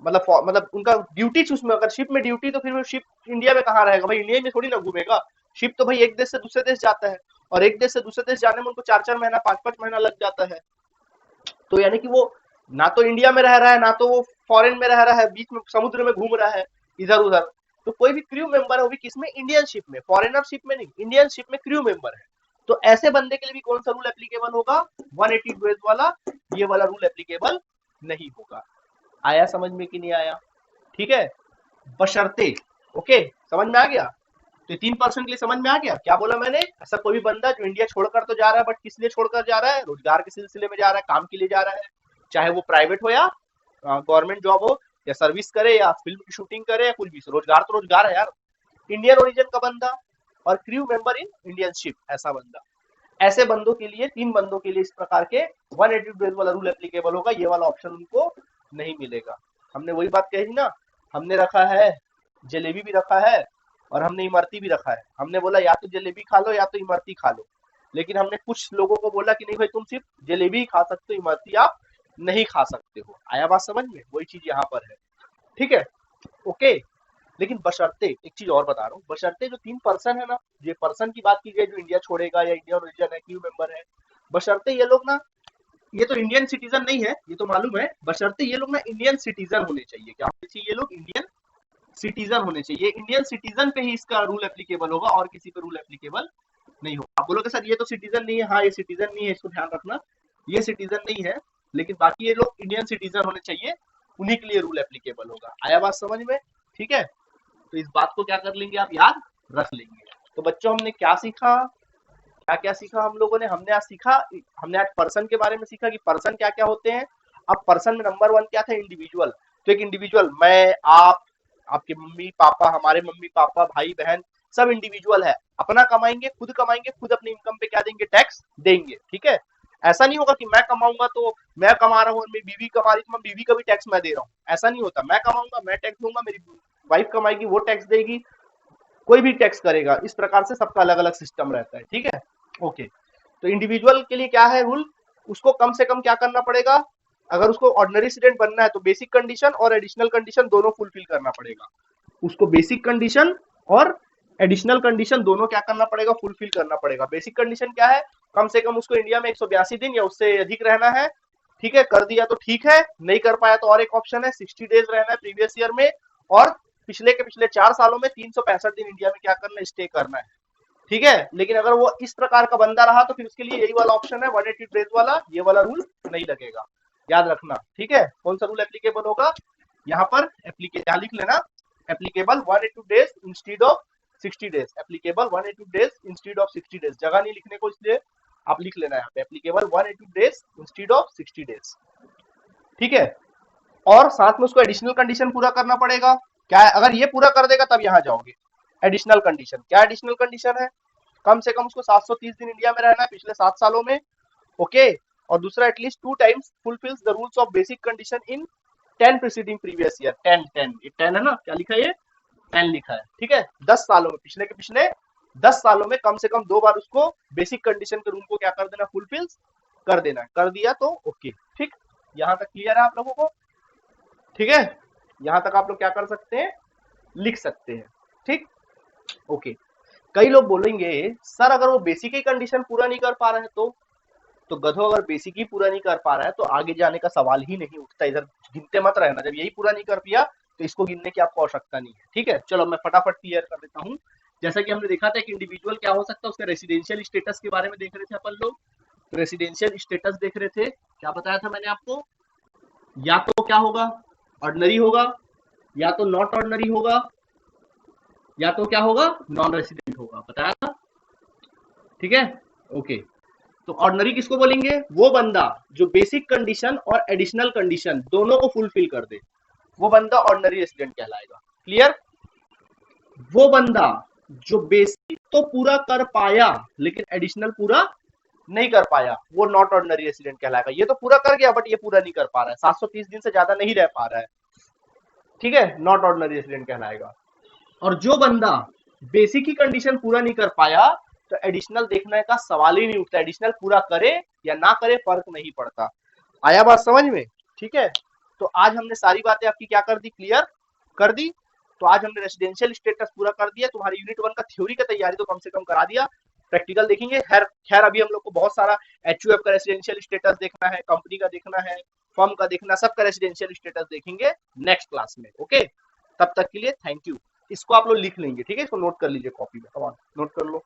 मतलब उनका ड्यूटी, उसमें अगर शिप में ड्यूटी, तो फिर वो शिप इंडिया में कहाँ रहेगा? भाई इंडिया में थोड़ी ना घूमेगा। शिप तो भाई एक देश से दूसरे देश जाता है, और एक देश से दूसरे देश जाने में उनको 4 महीना 5 महीना लग जाता है। तो यानी कि वो ना तो इंडिया में रह रहा है, ना तो वो फॉरेन में रह रहा है, बीच में समुद्र में घूम रहा है इधर उधर। तो कोई भी क्रू मेंबर है वो भी किसमें, इंडियन शिप में, फॉरेनर शिप में नहीं, इंडियन शिप में क्रू मेंबर है। तो ऐसे बंदे के लिए भी कौन सा रूल एप्लीकेबल होगा, 180 डेज वाला, ये वाला रूल एप्लीकेबल नहीं होगा। आया समझ में कि नहीं आया? ठीक है, बशर्ते, ओके, समझ में आ गया? तो 3% के लिए समझ में आ गया क्या बोला मैंने? ऐसा कोई भी बंदा जो इंडिया छोड़कर तो जा रहा है, बट किस लिए छोड़कर जा रहा है, रोजगार के सिलसिले में जा रहा है, काम के लिए जा रहा है, चाहे वो प्राइवेट हो या गवर्नमेंट जॉब हो, या सर्विस करे या फिल्म की शूटिंग करे या कुछ भी, रोजगार तो रोजगार है यार। इंडियन ओरिजिन का बंदा और crew member in Indian ship, ऐसा बंदा, ऐसे बंदों के लिए, 3 बंदों के लिए इस प्रकार के 180 डेज वाला रूल एप्लीकेबल होगा, ये वाला ऑप्शन उनको नहीं मिलेगा। हमने वही बात कही ना, हमने रखा है जलेबी भी रखा है और हमने इमरती भी रखा है। हमने बोला या तो जलेबी खा लो या तो इमरती खा लो, लेकिन हमने कुछ लोगों को बोला कि नहीं भाई तुम सिर्फ जलेबी ही खा सकते हो, इमरती आप नहीं खा सकते हो। आया बात समझ में? वही चीज यहाँ पर है, ठीक है, ओके। लेकिन बशर्ते, एक चीज और बता रहा हूँ, बशर्ते जो 3% है ना, ये पर्सन की बात की गई जो इंडिया छोड़ेगा या इंडियन ओरिजिन है, क्रू मेंबर है, बशर्ते ये लोग ना, ये तो इंडियन सिटीजन नहीं है, ये तो मालूम है, बशर्ते ये लोग ना इंडियन सिटीजन होने चाहिए। क्या होने चाहिए? ये लोग इंडियन सिटीजन होने चाहिए। इंडियन सिटीजन पे ही इसका रूल एप्लीकेबल होगा और किसी पे रूल एप्लीकेबल नहीं होगा। आप बोलोगे सर ये तो सिटीजन नहीं है, हाँ ये सिटीजन नहीं है, इसको ध्यान रखना, ये सिटीजन नहीं है, लेकिन बाकी ये लोग इंडियन सिटीजन होने चाहिए, उन्हीं के लिए रूल एप्लीकेबल होगा। आया बात समझ में? ठीक है, तो इस बात को क्या कर लेंगे आप, याद रख लेंगे। तो बच्चों हमने क्या सीखा, क्या क्या सीखा हम लोगों ने? हमने आज सीखा, हमने आज पर्सन के बारे में सीखा कि पर्सन क्या क्या होते हैं। अब पर्सन में नंबर 1 क्या था, इंडिविजुअल। तो एक इंडिविजुअल, मैं, आप, आपके मम्मी पापा, हमारे मम्मी पापा, भाई बहन, सब इंडिविजुअल है, अपना कमाएंगे, खुद कमाएंगे, खुद अपनी इनकम पे क्या देंगे, टैक्स देंगे, ठीक है। ऐसा नहीं होगा कि मैं कमाऊंगा तो मैं कमा रहा हूँ, मेरी बीवी कमा रही, तो मैं बीवी का भी टैक्स मैं दे रहा हूँ, ऐसा नहीं होता। मैं कमाऊंगा मैं टैक्स दूंगा, मेरी वाइफ कमाएगी वो टैक्स देगी, कोई भी टैक्स करेगा, इस प्रकार से सबका अलग अलग सिस्टम रहता है, ठीक है, ओके। तो इंडिविजुअल के लिए क्या है रूल, उसको कम से कम क्या करना पड़ेगा, अगर उसको ऑर्डिनरी स्टूडेंट बनना है तो बेसिक कंडीशन और एडिशनल कंडीशन दोनों फुलफिल करना पड़ेगा। उसको बेसिक कंडीशन और एडिशनल कंडीशन दोनों क्या करना पड़ेगा, फुलफिल करना पड़ेगा। बेसिक कंडीशन क्या है, कम से कम उसको इंडिया में 182 दिन या उससे अधिक रहना है, ठीक है, कर दिया तो ठीक है, नहीं कर पाया तो और एक ऑप्शन है 60 डेज रहना है प्रीवियस ईयर में, और पिछले के पिछले 4 सालों में 365 दिन इंडिया में क्या करना है, स्टे करना है, ठीक है। लेकिन अगर वो इस प्रकार का बंदा रहा तो फिर उसके लिए यही वाला ऑप्शन है 180 डेज वाला, ये वाला रूल नहीं लगेगा, याद रखना, ठीक है। कौन सा रूल एप्लीकेबल होगा यहाँ पर, एप्लीकेबल लिख लेना, applicable 180 days instead of 60 days, applicable 180 days instead of 60 days, जगह नहीं लिखने को इसलिए आप लिख लेना यहाँ पे, applicable 180 days instead of 60 days, ठीक है। और साथ में उसको एडिशनल कंडीशन पूरा करना पड़ेगा। क्या है, अगर ये पूरा कर देगा तब यहाँ जाओगे। एडिशनल कंडीशन क्या, एडिशनल कंडीशन है, कम से कम उसको 730 दिन इंडिया में रहना है पिछले 7 सालों में, ओके। और दूसरा at least 2 times fulfils the rules of basic condition in 10 preceding previous year. 10 ये 10 है ना, क्या लिखा है, ये 10 लिखा है, ठीक है। 10 सालों में, पिछले के पिछले 10 सालों में कम से कम 2 बार उसको बेसिक कंडीशन के रूल को क्या कर देना, फुलफिल्स कर देना, कर दिया तो ओके, ठीक। यहाँ तक क्लियर है आप लोगों को, ठीक है। यहाँ तक आप लोग क्या कर सकते हैं, लिख सकते हैं, ठीक, ओके। कई लोग बोलेंगे सर अगर वो बेसिक ही कंडीशन पूरा नहीं कर पा रहा है तो गधो, अगर बेसिक ही पूरा नहीं कर पा रहा है तो आगे जाने का सवाल ही नहीं उठता, इधर गिनते मत रहना, जब यही पूरा नहीं कर पाया तो इसको गिनने की आपको आवश्यकता नहीं है, ठीक है। चलो मैं फटाफट क्लियर कर देता हूँ। जैसा कि हमने देखा था कि इंडिविजुअल क्या हो सकता है, उसका रेसिडेंशियल स्टेटस के बारे में देख रहे थे अपन लोग, रेसिडेंशियल स्टेटस देख रहे थे, क्या बताया था मैंने आपको, या तो क्या होगा, ऑर्डिनरी होगा, या तो नॉट ऑर्डिनरी होगा, या तो क्या होगा, नॉन रेसिडेंट होगा, बताया था, ठीक है, ओके। तो ऑर्डिनरी किसको बोलेंगे, वो बंदा जो बेसिक कंडीशन और एडिशनल कंडीशन दोनों को फुलफिल कर दे, वो बंदा ऑर्डिनरी रेसिडेंट कहलाएगा, क्लियर। वो बंदा जो बेसिक तो पूरा कर पाया लेकिन एडिशनल पूरा नहीं कर पाया, वो नॉट ऑर्डिनरी रेसिडेंट कहलाएगा। ये तो पूरा कर गया बट ये पूरा नहीं कर पा रहा है, 730 दिन से ज्यादा नहीं रह पा रहा है, ठीक है, नॉट ऑर्डिनरी रेसिडेंट कहलाएगा। और जो बंदा बेसिक की कंडीशन पूरा नहीं कर पाया तो एडिशनल देखने का सवाल ही नहीं उठता, एडिशनल पूरा करे या ना करे फर्क नहीं पड़ता। आया बात समझ में, ठीक है। तो आज हमने सारी बातें आपकी क्या कर दी, क्लियर कर दी। तो आज हमने रेसिडेंशियल स्टेटस पूरा कर दिया, तुम्हारी यूनिट 1 का थ्योरी का तैयारी तो कम से कम करा दिया। प्रैक्टिकल देखेंगे। खैर खैर अभी हम लोग को बहुत सारा एचयूएफ का रेसिडेंशियल स्टेटस देखना है, कंपनी का देखना है, फर्म का देखना, सबका रेसिडेंशियल स्टेटस देखेंगे नेक्स्ट क्लास में। ओके, तब तक के लिए थैंक यू। इसको आप लोग लिख लेंगे, ठीक है, इसको नोट कर लीजिए कॉपी में, नोट कर लो।